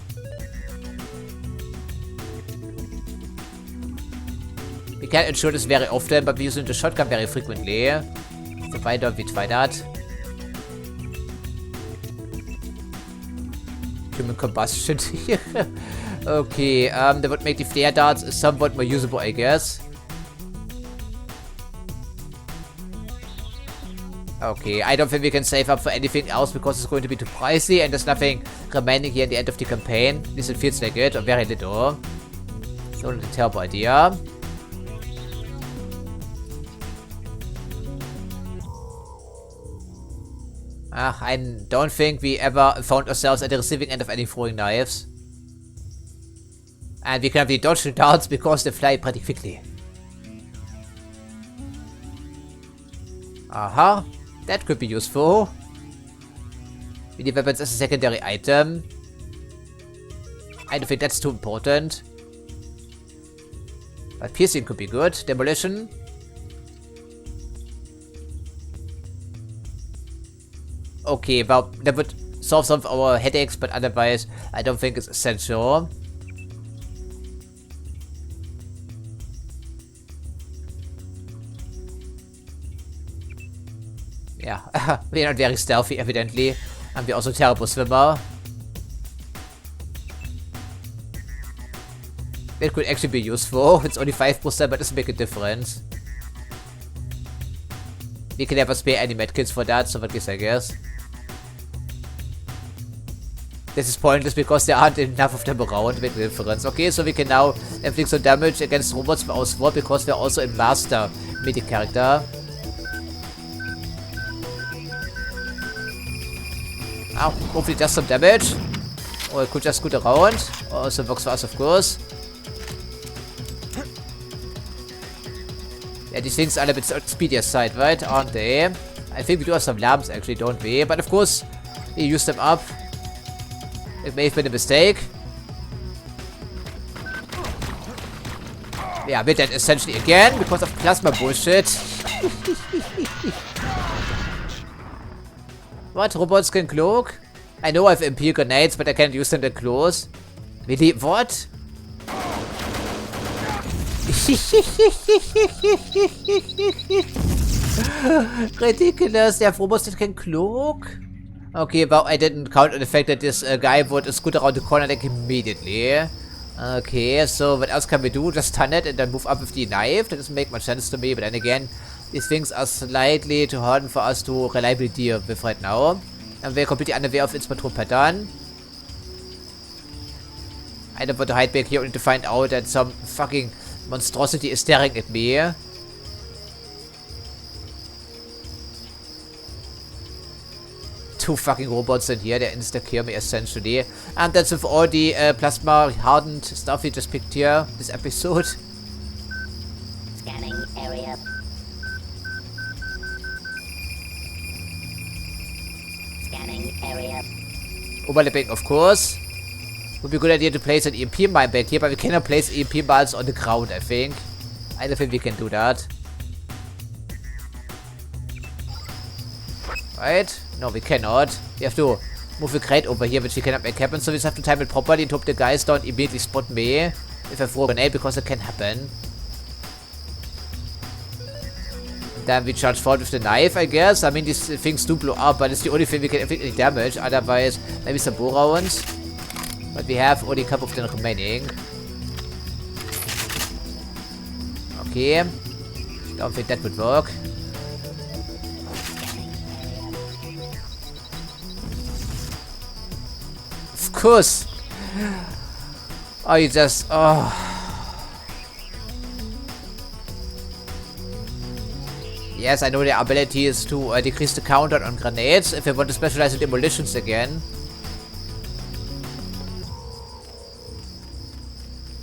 We can't ensure this very often, but we're using the shotgun very frequently. So why don't we try that? Human combustion. Okay, that would make the flare darts somewhat more usable, I guess. Okay, I don't think we can save up for anything else because it's going to be too pricey and there's nothing remaining here at the end of the campaign. At least it feels like it, or very little. So not a terrible idea. I don't think we ever found ourselves at the receiving end of any throwing knives. And we can have the dodge the darts because they fly pretty quickly. Aha. That could be useful. We need weapons as a secondary item. I don't think that's too important. But piercing could be good. Demolition. Okay, well, that would solve some of our headaches, but otherwise, I don't think it's essential. Yeah, we're not very stealthy, evidently. And we're also a terrible swimmer. That could actually be useful. It's only 5%, but doesn't make a difference. We can never spare any medkits for that, so what gives, I guess. This is pointless because there aren't enough of them around to make a difference. Okay, so we can now inflict some damage against robots with our sword because we're also a master medic character. Oh, hopefully just some damage. Or it could just scoot around. Also works for us, of course. Yeah, these things are a bit speedier side, right? Aren't they? I think we do have some lamps, actually, don't we? But of course, we use them up. It may have been a mistake. Yeah, we did essentially again because of plasma bullshit. What? Robots can cloak? I know I have MP grenades, but I can't use them that close. Really? What? Ridiculous. The robots that can cloak? Okay, well, I didn't count on the fact that this guy would scoot around the corner like immediately. Okay, so what else can we do? Just stun it and then move up with the knife? That doesn't make much sense to me, but then again, these things are slightly too hard for us to reliably deal with right now. And we're completely unaware of its patrol pattern. I don't want to hide back here only to find out that some fucking monstrosity is staring at me. Two fucking robots in here, they insta-kill me essentially. And that's with all the plasma hardened stuff we just picked here, this episode. Scanning area. Scanning area. Overlapping, of course. Would be a good idea to place an EMP mine back here, but we cannot place EMP mines on the ground, I think. I don't think we can do that. Right? No, we cannot. We have to move a crate over here, which we cannot make happen, so we just have to time it properly and hope the guys don't immediately spot me if I throw a grenade, because it can happen. Then we charge forward with the knife, I guess. I mean, these things do blow up, but it's the only thing we can inflict any damage. Otherwise, maybe some bow rounds. But we have only a couple of them remaining. Okay. Don't think that would work. Of course. Oh, you just... Oh. Yes, I know the ability is to decrease the counter on grenades if I want to specialize in demolitions again.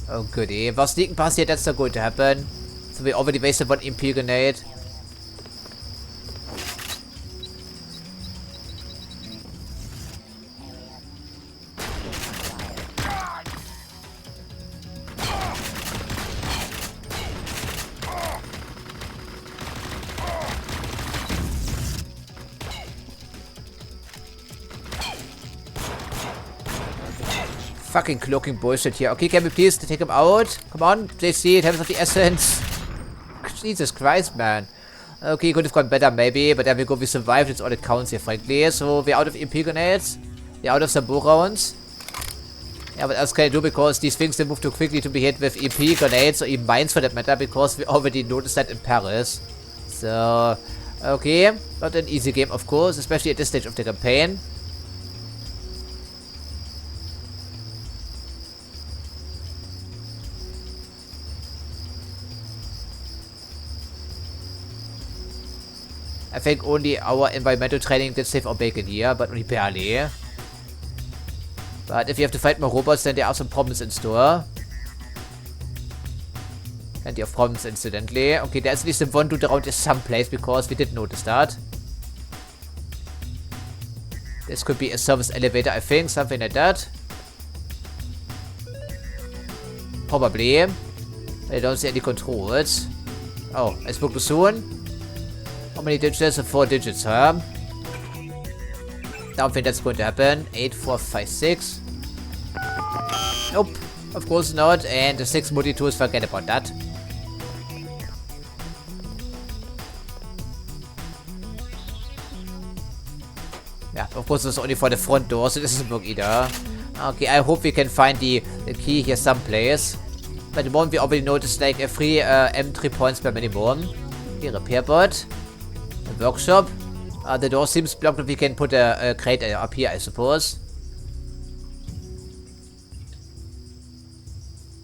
Oh goody. If I sneaking past here, that's not going to happen. So we already wasted one EMP grenade. Fucking cloaking bullshit here. Okay, can we please take him out? Come on, JC, time of the essence. Jesus Christ, man. Okay, could have gone better maybe, but there we go, we survived, it's all that counts here, frankly. So we're out of EMP grenades. We're out of some bow rounds. Yeah, what else can I do, because these things, they move too quickly to be hit with EMP grenades, or even mines for that matter, because we already noticed that in Paris. So, okay, not an easy game, of course, especially at this stage of the campaign. I think only our environmental training did save our bacon here, but only barely. But if you have to fight more robots, then there are some problems in store. Plenty of problems, incidentally. Okay, there's at least one dude around here someplace, because we didn't notice that. This could be a service elevator, I think, something like that. Probably. I don't see any controls. Oh, I spoke too soon. How many digits? 4 digits, huh? Don't think that's going to happen. 8, 4, 5, 6. Nope. Of course not. And the 6 multi-tools, forget about that. Yeah, of course it's only for the front door, so this doesn't work either. Okay, I hope we can find the key here someplace. But at the moment we already noticed like a free M3 points per minimum. Okay, repair bot. A workshop. The door seems blocked, but we can put a crate up here, I suppose.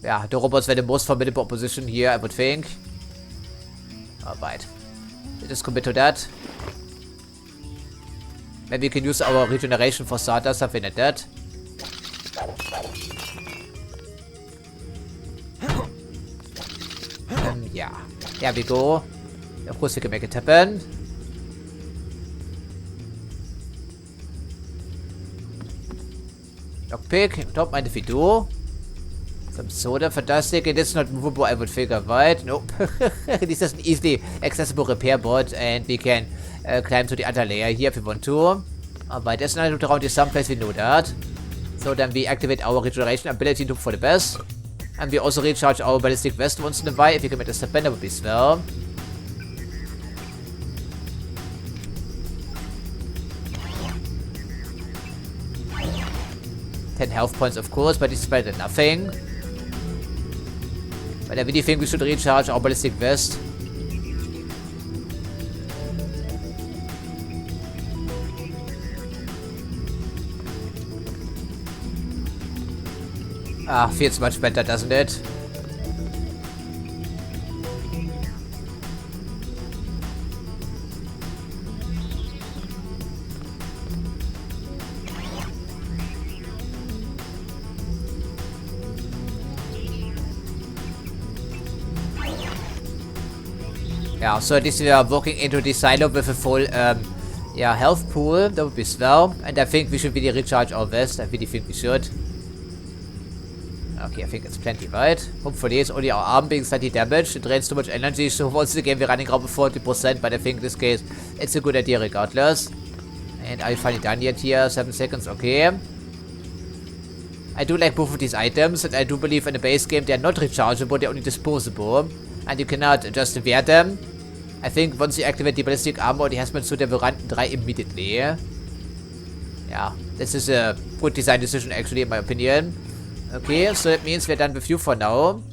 Yeah, the robots were the most formidable opposition here, I would think. Alright. Let us commit to that. Maybe we can use our regeneration for starters, something like that. Yeah. There we go. Of course we can make it happen. Lockpick, don't mind if we do. Some soda, fantastic. It is not movable, I would figure, right? Nope. This is an easily accessible repair bot, and we can climb to the other layer here if we want to. Alright, there's another route around here someplace, we know that. So then we activate our regeneration ability to for the best. And we also recharge our ballistic vest once in a while. If you can make a step in, that would be swell. Health points, of course, but it's better than nothing. But I really think we should recharge our ballistic vest. Ah, feels much better, doesn't it? Yeah, so at least we are walking into the silo with a full, health pool. That would be swell. And I think we should really recharge our vest. I really think we should. Okay, I think it's plenty, right? Hopefully it's only our arm being slightly damaged. It drains too much energy, so once again we're running around with 40%, but I think in this case it's a good idea regardless. And are you finally done yet here? 7 seconds, okay. I do like both of these items, and I do believe in the base game they are not rechargeable, they're only disposable. And you cannot just wear them. I think once you activate the ballistic armor or the hazmat suit, they will run 3 immediately. Yeah, this is a good design decision actually in my opinion. Okay, so that means we're done with you for now.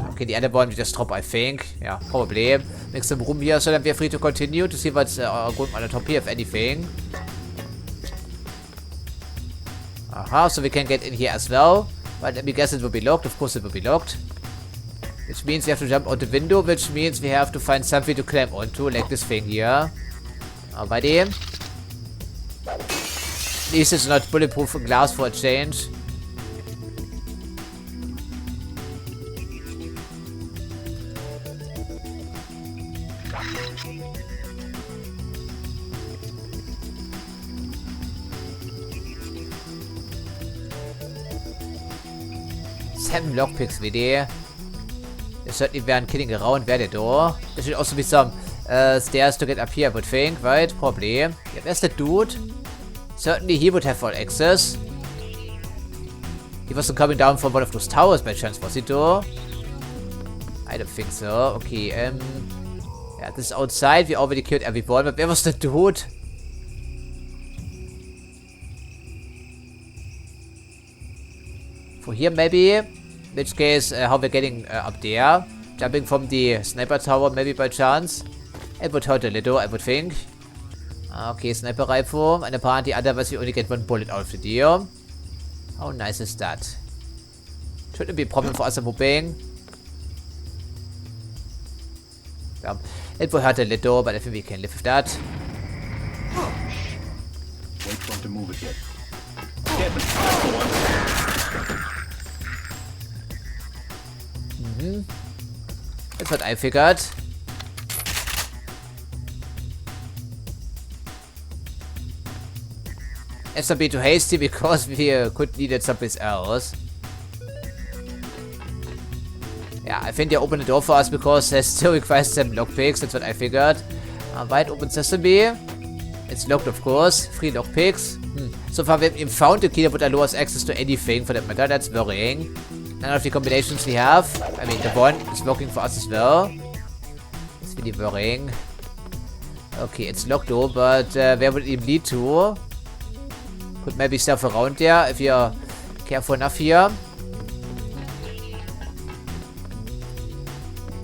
Okay, the other one we just drop, I think. Yeah, probably. Make some room here so that we're free to continue to see what's going on the top here, if anything. Aha, so we can get in here as well. But let me guess it will be locked. Of course it will be locked. Which means we have to jump out the window, which means we have to find something to climb onto, like this thing here. Alrighty. At least it's not bulletproof glass for a change. Seven lockpicks, VD. They certainly weren't kidding around, were they though? There should also be some stairs to get up here, I would think, right? Probably. Yeah, where's the dude? Certainly he would have all access. He wasn't coming down from one of those towers by chance, was he though? I don't think so. Okay, yeah, this is outside. We already killed everyone, but where was the dude? For here maybe? In which case, how we're getting up there? Jumping from the sniper tower maybe by chance? It would hurt a little, I would think. Okay, sniper rifle. And apparently otherwise you only get 1 bullet out of the deal. How nice is that? Shouldn't be a problem for us, I'm hoping. Yeah, it will hurt a little, but I think we can live with that. Wait for him to move again. That's what I figured. Let's not be too hasty because we could need it someplace else. Yeah, I think they opened the door for us because they still requires 7 lockpicks. That's what I figured. Wide open sesame. It's locked, of course. 3 lockpicks. So far we haven't even found a key that would allow us access to anything for that matter. That's worrying. None of the combinations we have. I mean, the one is working for us as well. It's really worrying. Okay, it's locked though, but where would it even lead to? Could maybe stuff around there if you're careful enough here.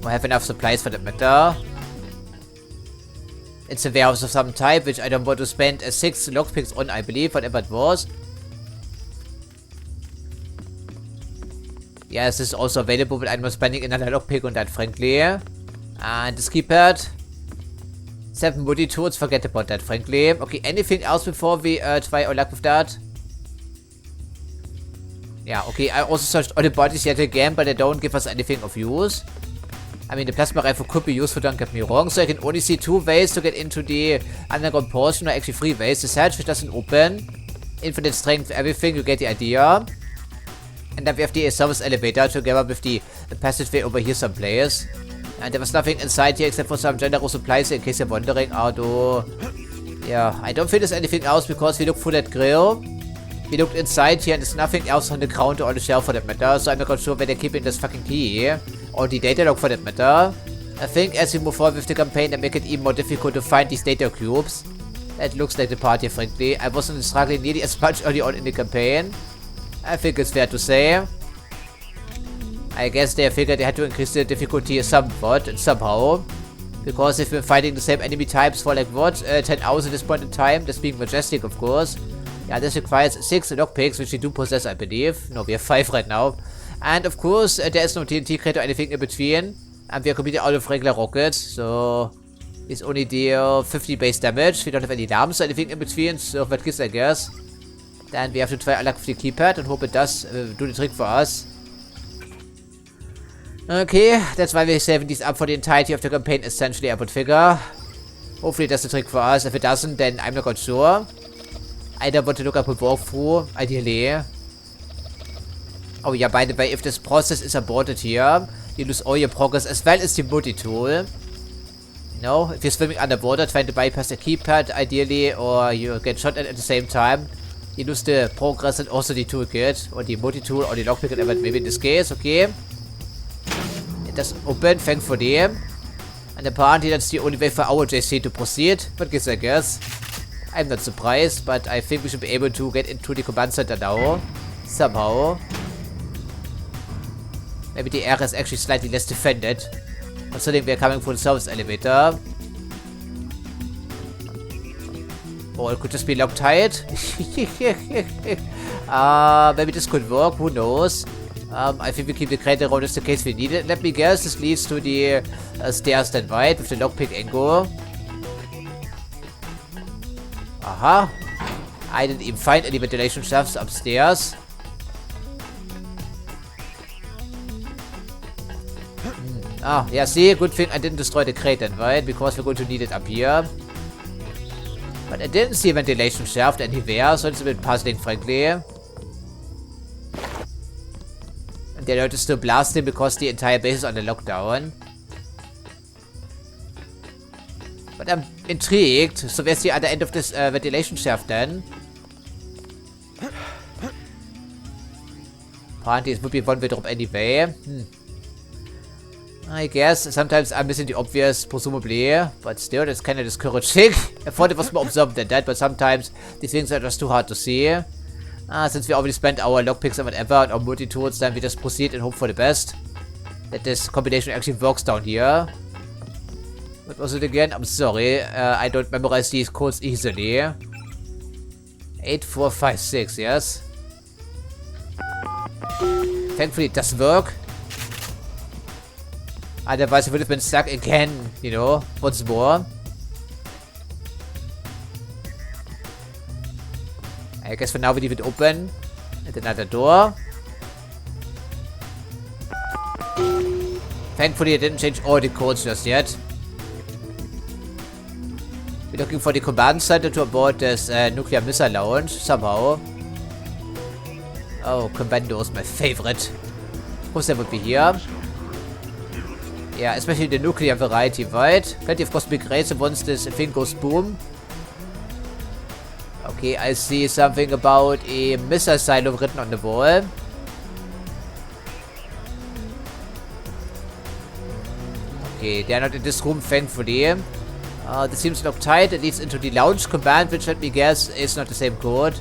Or have enough supplies for that matter. It's a warehouse of some type, which I don't want to spend 6 lockpicks on, I believe, whatever it was. Yes, this is also available, but I'm not spending another lockpick on that, frankly. And this keypad. 7 woody tools, forget about that, frankly. Okay, anything else before we try our luck with that? Yeah, okay, I also searched all the bodies yet again, but they don't give us anything of use. I mean, the plasma rifle could be useful, don't get me wrong. So I can only see 2 ways to get into the underground portion, or actually 3 ways. The hatch, which doesn't open. Infinite strength, everything, you get the idea. And then we have the service elevator together with the passageway over here someplace. And there was nothing inside here except for some general supplies in case you're wondering. Although Yeah, I don't think there's anything else because we look through that grill. We looked inside here and there's nothing else on the counter or the shelf for that matter. So I'm not quite sure where they're keeping this fucking key. Or the data log for that matter. I think as we move forward with the campaign, they make it even more difficult to find these data cubes. That looks like the part here, frankly. I wasn't struggling nearly as much early on in the campaign. I think it's fair to say. I guess they figured they had to increase the difficulty somewhat and somehow. Because they've been fighting the same enemy types for like what? 10 hours at this point in time. That's being majestic, of course. Yeah, this requires 6 lockpicks, which we do possess, I believe. No, we have 5 right now. And of course, there is no TNT crate or anything in between. And we are completely out of regular rockets. So, it's only deal 50 base damage. We don't have any alarms or anything in between. So, that gives, I guess. Then we have to try our luck with the keypad and hope it does do the trick for us. Okay, that's why we're saving these up for the entirety of the campaign, essentially, I would figure. Hopefully that's the trick for us. If it doesn't, then I'm not quite sure. I don't want to look up a walkthrough, ideally. Oh yeah, by the way, if this process is aborted here, you lose all your progress as well as the multi-tool. No, if you're swimming underwater trying to bypass a keypad, ideally, or you get shot at the same time, you lose the progress and also the toolkit, or the multi-tool, or the lockpick, whatever, maybe in this case, okay. It doesn't open, thankfully. And apparently that's the only way for our JC to proceed, but guess I guess. I'm not surprised, but I think we should be able to get into the command center now. Somehow. Maybe the area is actually slightly less defended. Considering we're coming from the service elevator. Or it could just be Loctite. Maybe this could work, who knows. I think we keep the crate around just in case we need it. Let me guess, this leads to the stairs then, right? With the lockpick angle. Aha. I didn't even find any ventilation shafts upstairs. Ah, yeah, see, good thing I didn't destroy the crate then, right? Because we're going to need it up here. But I didn't see a ventilation shaft anywhere, so it's a bit puzzling, frankly. And the alert is still blasting because the entire base is under lockdown. But I'm intrigued. So where's the other end of this ventilation shaft then? Apparently it would be one way drop anyway. I guess sometimes I'm missing the obvious, presumably. But still, that's kind of discouraging. I thought it was more observant than that, but sometimes these things are just too hard to see. Since we already spent our lockpicks and whatever and our multi-tools, then we just proceed and hope for the best. That this combination actually works down here. What was it again? I'm sorry, I don't memorize these codes easily. 8456, yes. Thankfully it does work. Otherwise it would have been stuck again, you know, once more. I guess for now we leave it open. And another door. Thankfully I didn't change all the codes just yet. We're looking for the command center to abort this nuclear missile launch somehow. Oh, Commando is my favorite. Of course that would be here. Yeah, especially the nuclear variety, right? Plenty of cosmic rays once this thing goes boom. Okay, I see something about a missile silo written on the wall. Okay, they're not in this room, thankfully. This seems locked tight. It leads into the launch command, which let me guess is not the same code.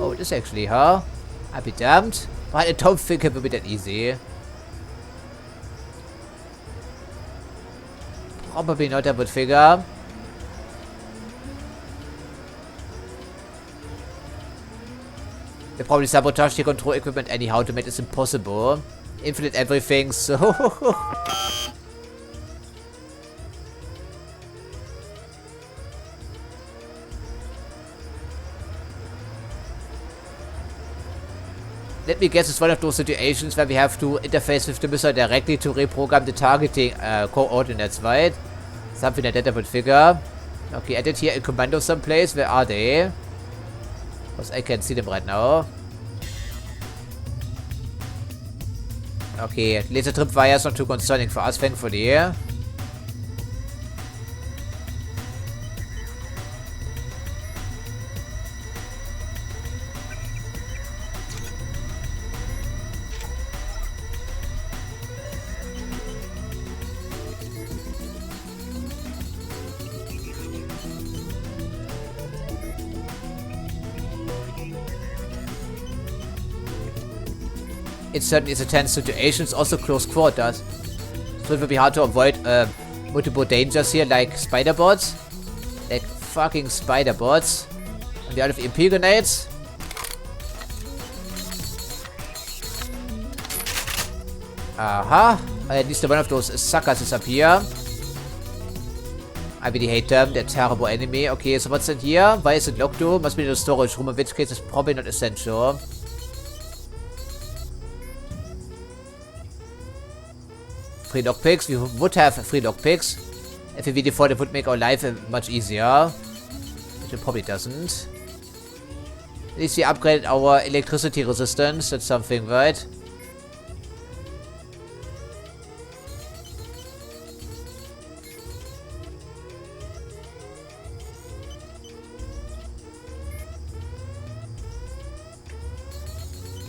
Oh, it is actually, huh? I'll be damned. But I don't think it will be that easy. Probably not, I would figure. They probably sabotage the control equipment anyhow to make this impossible. Infinite everything, so... Let me guess, it's one of those situations where we have to interface with the missile directly to reprogram the targeting coordinates, right? Something like that I would figure. Okay, I did hear a commando someplace. Where are they? Because I can't see them right now. Okay, laser tripwire is not too concerning for us, thankfully. in certain tense situations, also close quarters. So it will be hard to avoid multiple dangers here, like spider bots. Like fucking spider bots. And we out of EMP grenades. Aha. At least one of those suckers is up here. I really hate them. They're terrible enemy. Okay, so what's in here? Why is it locked though? Must be in the storage room, in which case it's probably not essential. Free lockpicks. We would have free lockpicks. If we default, it would make our life much easier. Which it probably doesn't. At least we upgraded our electricity resistance. That's something, right?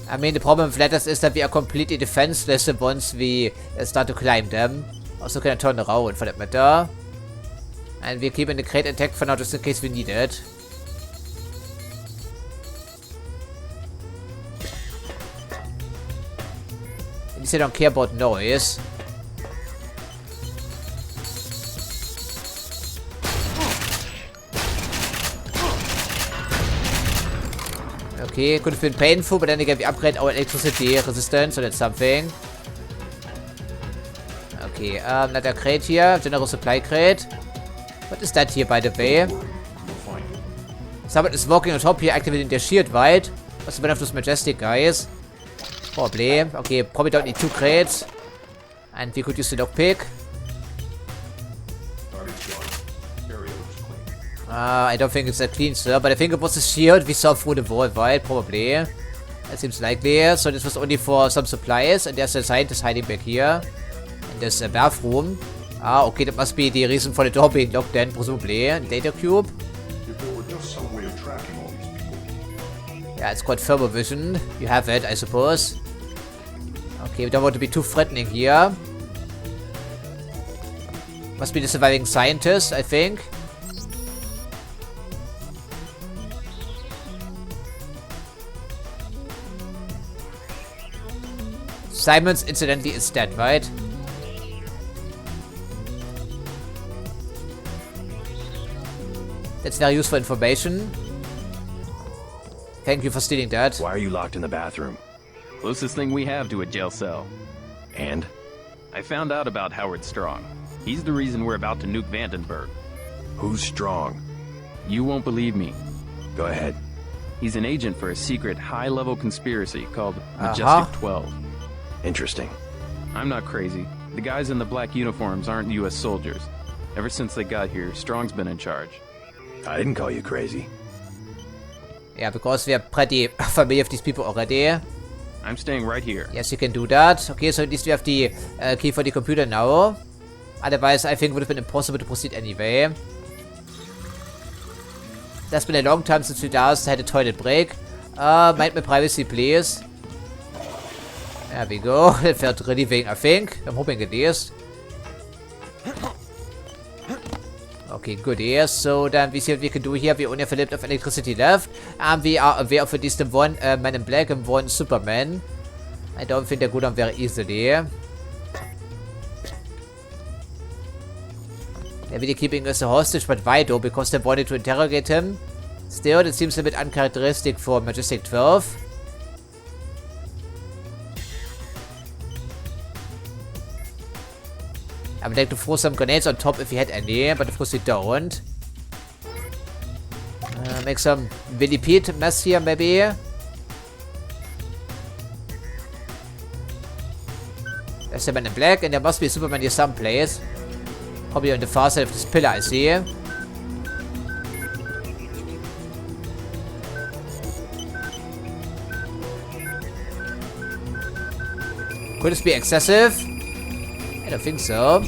I mean, the problem with ladders is that we are completely defenseless once we start to climb them. Also can I turn around for that matter. And we're keeping the crate intact for now just in case we need it. At least I don't care about noise. Okay, could have been painful, but then again we upgrade our electricity resistance, so that's something. Okay, another crate here, general supply crate. What is that here, by the way? Someone is walking on top here, activating their shield, right? What's one of those majestic guys? Probably. Okay, probably don't need 2 crates. And we could use the lockpick. I don't think it's that clean, sir, but I think it was a shield we saw through the wall, right? Probably. That seems likely. So this was only for some supplies, and there's a scientist hiding back here. And there's a bathroom. Ah, okay, that must be the reason for the door being locked then, presumably. Data cube. If there were just some way of tracking all these people. Yeah, it's called thermal vision. You have it, I suppose. Okay, we don't want to be too threatening here. Must be the surviving scientist, I think. Simons, incidentally, is dead, right? That's very useful information. Thank you for stealing that. Why are you locked in the bathroom? Closest thing we have to a jail cell. And? I found out about Howard Strong. He's the reason we're about to nuke Vandenberg. Who's Strong? You won't believe me. Go ahead. He's an agent for a secret high-level conspiracy called Majestic 12. Interesting. I'm not crazy. The guys in the black uniforms aren't U.S. soldiers. Ever since they got here, Strong's been in charge. I didn't call you crazy. Yeah, because we are pretty familiar with these people already. I'm staying right here. Yes, you can do that. Okay, so at least we have the key for the computer now. Otherwise, I think it would have been impossible to proceed anyway. That's been a long time since we last had a toilet break. Mind my privacy, please. There we go. It felt relieving, I think. I'm hoping it is. Okay, good here. So then we see what we can do here. We only have a little bit of electricity left. And we are aware of at least one Man in Black and one Superman. I don't think they're good on very easily. They're really keeping us a hostage, but why though? Because they wanted to interrogate him. Still, it seems a bit uncharacteristic for Majestic 12. I would like to throw some grenades on top if we had any, but of course we don't. Make some millipede mess here, maybe. There's a Man in Black, and there must be a Superman here someplace. Probably on the far side of this pillar, I see. Could this be excessive? I don't think so.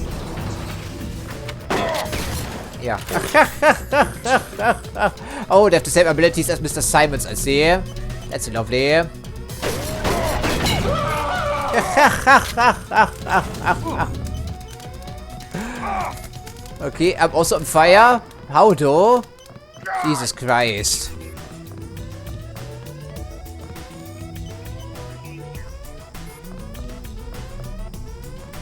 Yeah. Oh, they have the same abilities as Mr. Simons, I see. That's lovely. Okay, I'm also on fire. How though? Jesus Christ.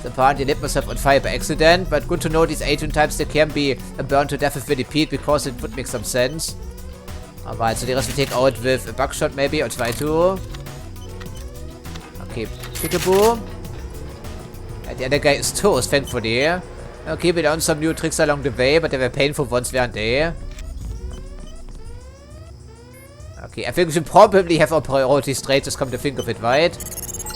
Apparently lit myself on fire by accident, but good to know these agent types, they can be burned to death if we repeat, because it would make some sense. Alright, so the rest we take out with a buckshot maybe, or try to. Okay, peekaboo. And the other guy is toast, thankfully. Okay, we learned some new tricks along the way, but they were painful ones, weren't they? Okay, I think we should probably have our priorities straight, just come to think of it, right?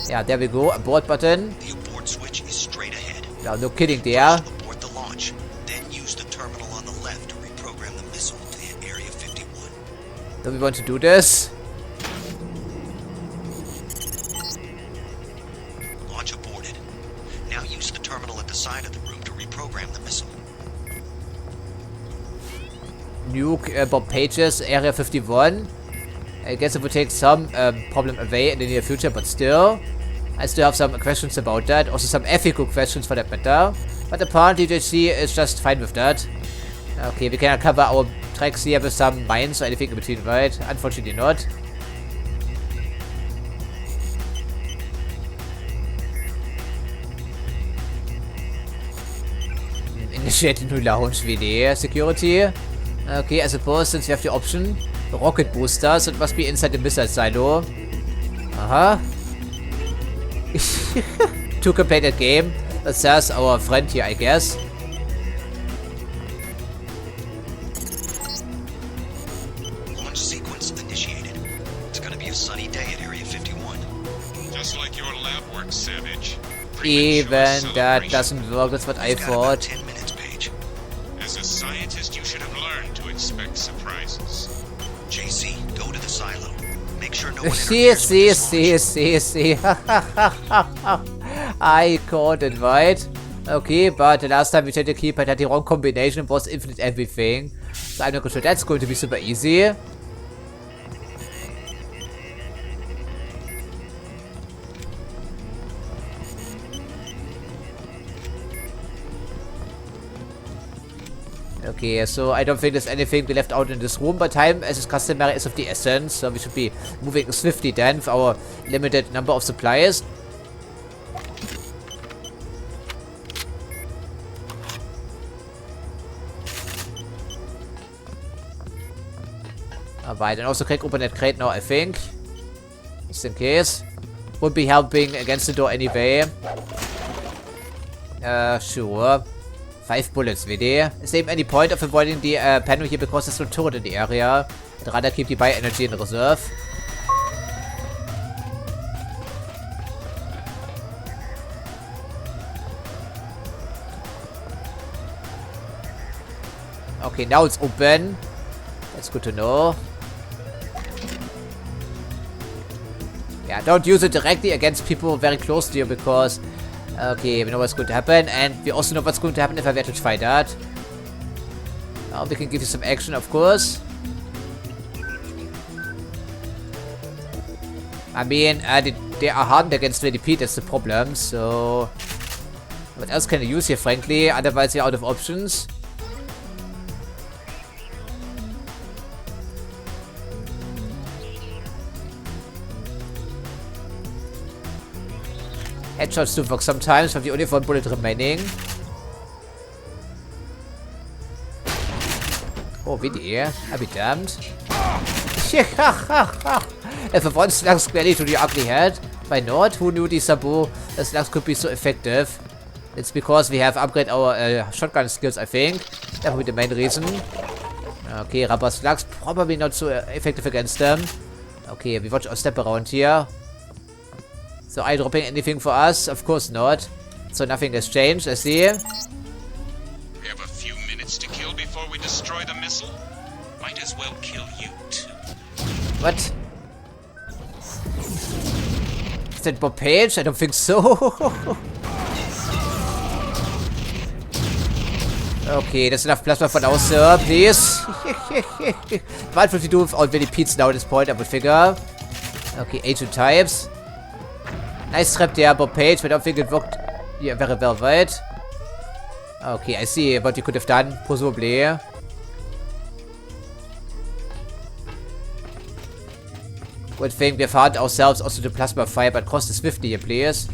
Yeah, there we go, abort button. The abort switch is straight ahead. No, no kidding there. First, abort the launch, then use the terminal on the left to reprogram the missile to hit Area 51. Do we want to do this? Launch aborted. Now use the terminal at the side of the room to reprogram the missile. Nuke Bob Pages, Area 51. I guess it would take some problem away in the near future, but still. I still have some questions about that. Also some ethical questions for that matter. But apparently JC is just fine with that. Okay, we cannot cover our tracks here with some mines or anything in between, right? Unfortunately not. Initiate new launch VD. Security. Okay, I suppose since we have the option. Rocket boosters, it must be inside the missile silo. Aha. To complete that game. That says our friend here, I guess. Launch sequence initiated. It's gonna be a sunny day at Area 51. Just like your lab work, Savage. Even that doesn't work, that's what I thought. 10 minutes, Paige. As a scientist, you should have learned to expect surprises. JC, go to the silo. Make sure no one See. I caught it, right? Okay, but the last time we tried the keypad had the wrong combination and was infinite everything. So I'm not sure that's going to be super easy. Okay, so I don't think there's anything we left out in this room, but time, as is customary, is of the essence, so we should be moving swiftly then with our limited number of supplies. Alright, and also crack open that crate now, I think. Just in case. Would be helping against the door anyway. Sure. 5 bullets, WD. Is there even any point of avoiding the panel here because there's no turret in the area? I'd rather keep the bio-energy in reserve. Okay, now it's open. That's good to know. Yeah, don't use it directly against people very close to you because... Okay, we know what's going to happen, and we also know what's going to happen if I were to try that. Now we can give you some action, of course. I mean, they are hardened against VDP, that's the problem, so... What else can I use here, frankly? Otherwise, we're out of options. Headshots do work sometimes, but we only have 1 bullet remaining. Oh, VD, I'll be damned. If for one slug squarely to the ugly head, why not? Who knew the Sabu slugs could be so effective? It's because we have upgraded our shotgun skills, I think. That would be the main reason. Okay, rubber slugs, probably not so effective against them. Okay, we watch our step around here. So, are you dropping anything for us? Of course not. So, nothing has changed, I see. We have a few minutes to kill before we destroy the missile. Might as well kill you, too. What? Is that Bob Page? I don't think so. Okay, that's enough plasma for now, sir, please. What would we do without VDPs now at this point, I would figure. Okay, agent types. Nice trap there, Bob Page, but I don't think it worked yeah, very well, right? Okay, I see what you could have done, presumably. Good thing we found ourselves also the plasma fire, but cost us 50 here, please.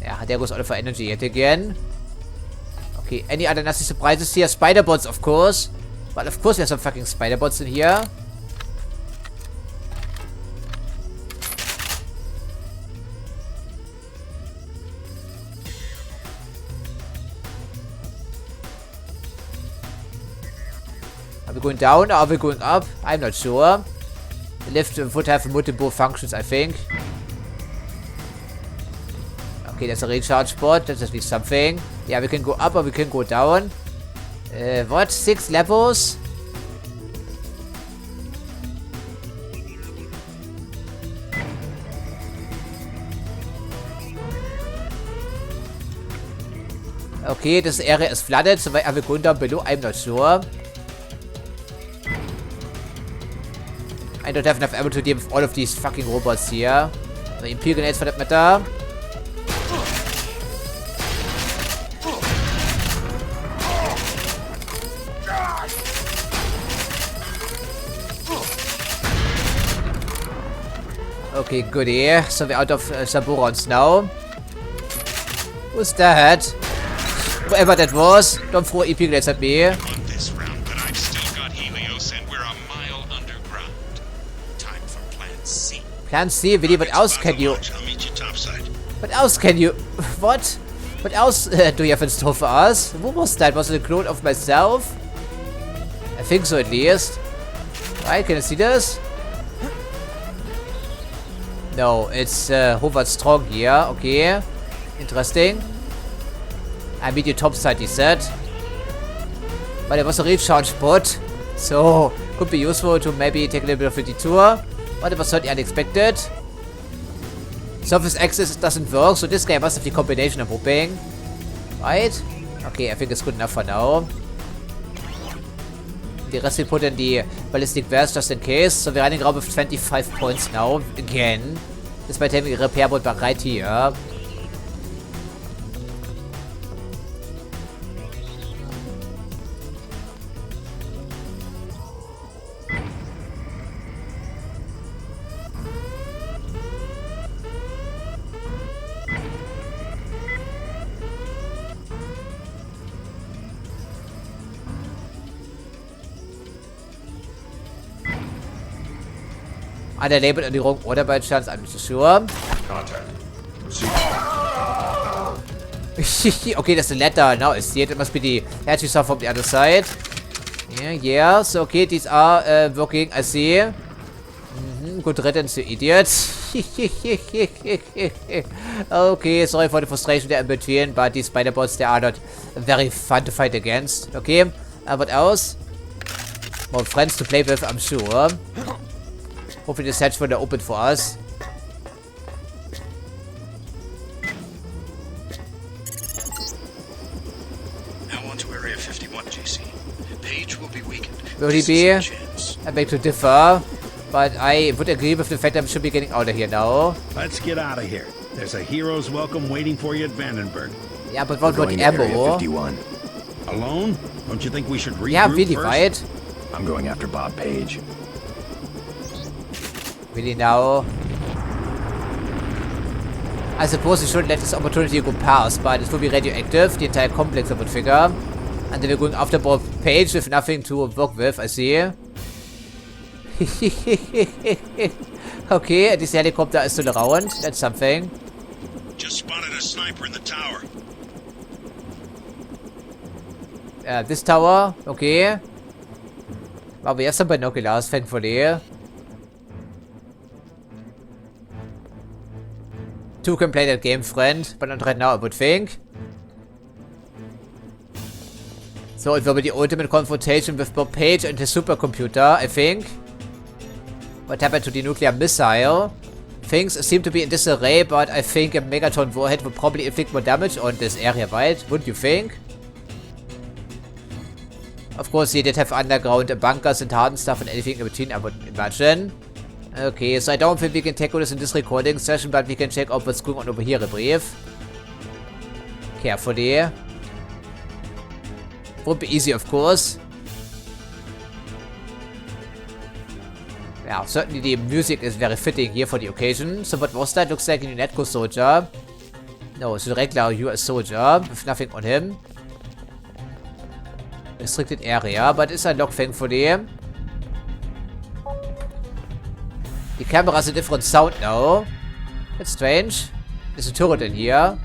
Yeah, there goes all of our energy yet again. Okay, any other nasty surprises here? Spider bots, of course. But of course we have some fucking spider bots in here. Are we going down or are we going up? I'm not sure. The lift would have multiple functions, I think. Okay, there's a recharge bot. That's at least something. Yeah, we can go up or we can go down. What? 6 levels? Okay, this area is flooded. So are we going down below? I'm not sure. I don't have enough ammo to deal with all of these fucking robots here. The Imperial grenades for that matter. Okay, goodie. So we're out of Saburons now. Who's that? Whoever that was, don't throw EP grenades at me. On this round, but I've still got Helios and we're a mile underground. Time for Plan C. Plan C? Really, what else can you... I'll meet you topside. What else can you... What? What else do you have in store for us? What was that? Was it a clone of myself? I think so, at least. Right, can you see this? No, it's Howard Strong here. Okay. Interesting. I meet you topside, he said. But there was a recharge bot. So, could be useful to maybe take a little bit of a detour. But it was certainly unexpected. Surface access doesn't work, so this guy must have the combination, I'm hoping. Right? Okay, I think it's good enough for now. The rest we put in the ballistic vest just in case. So we're running around with 25 points now. Again. Despite having a repair bot right here. Are they labeled in the wrong order by chance? I'm not sure. Contact. Okay, that's the letter. Now I see it. It must be the hatchy stuff from the other side. Yeah. So, okay, these are working. I see. Good riddance, you idiots. Okay, sorry for the frustration there in between, but these spider bots, they are not very fun to fight against. Okay, what else? More friends to play with, I'm sure. Hopefully this hatch will open for us. Now on to Area 51, JC. Page will be weakened. Will he be? I beg to differ, but I would agree with the fact that we should be getting out of here now. Let's get out of here. There's a hero's welcome waiting for you at Vandenberg. Yeah, but what about the ammo? 51. Alone? Don't you think we should regroup Yeah, really, first? right? I'm going after Bob Page. Really now? I suppose we shouldn't let this opportunity go past, but it will be radioactive, the entire complex I would figure. And then we're going after Bob Page with nothing to work with, I see. Okay, this helicopter is still around, that's something. Just spotted a sniper in the tower. This tower, okay. Well, we have some binoculars, thankfully. Two can play that game, friend, but not right now, I would think. So it will be the ultimate confrontation with Bob Page and his supercomputer, I think. What happened to the nuclear missile? Things seem to be in disarray, but I think a megaton warhead would probably inflict more damage on this area, right? Wouldn't you think? Of course, he did have underground bunkers and hardened stuff and anything in between, I would imagine. Okay, so I don't think we can tackle this in this recording session, but we can check out what's going on over here, I believe. Carefully. Won't be easy, of course. Yeah, certainly the music is very fitting here for the occasion. So what was that? Looks like a Netco soldier. No, it's a regular US soldier. With nothing on him. Restricted area, but it's unlocked thankfully. The camera has a different sound now. That's strange. There's a turret in here.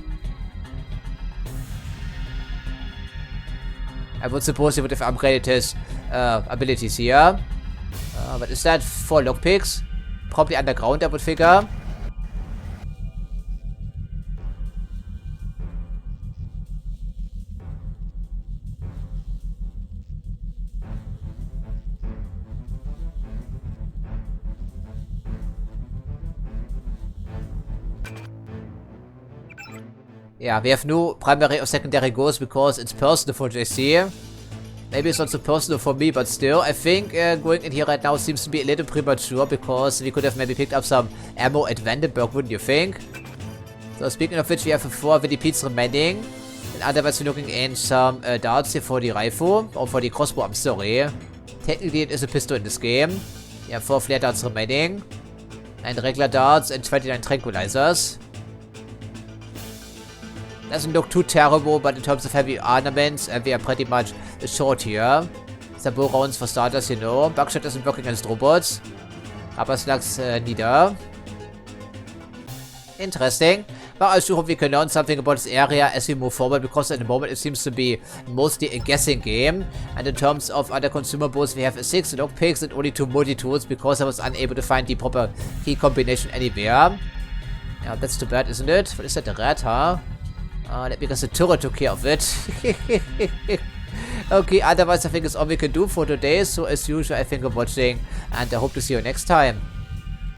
I would suppose he would have upgraded his abilities here. But is that 4 lockpicks? Probably underground, I would figure. Yeah, we have no primary or secondary goals because it's personal for JC. Maybe it's not so personal for me, but still, I think going in here right now seems to be a little premature because we could have maybe picked up some ammo at Vandenberg, wouldn't you think? So speaking of which, we have 4 VDPs remaining. And otherwise, we're looking in some darts here for the rifle, or for the crossbow, I'm sorry. Technically, it is a pistol in this game. We have 4 flare darts remaining. And regular darts and 29 tranquilizers. Doesn't look too terrible, but in terms of heavy armaments, we are pretty much short here. Sabo rounds for starters, you know. Buckshot doesn't work against robots. Rubber slugs neither. Interesting. But I sure hope we can learn something about this area as we move forward, because at the moment it seems to be mostly a guessing game. And in terms of other consumables, we have 6 lockpicks and only 2 multi-tools because I was unable to find the proper key combination anywhere. Yeah, that's too bad, isn't it? What is that, a rat, huh? Because the turret took care of it. Okay, otherwise I think it's all we can do for today. So as usual, I thank you for watching and I hope to see you next time.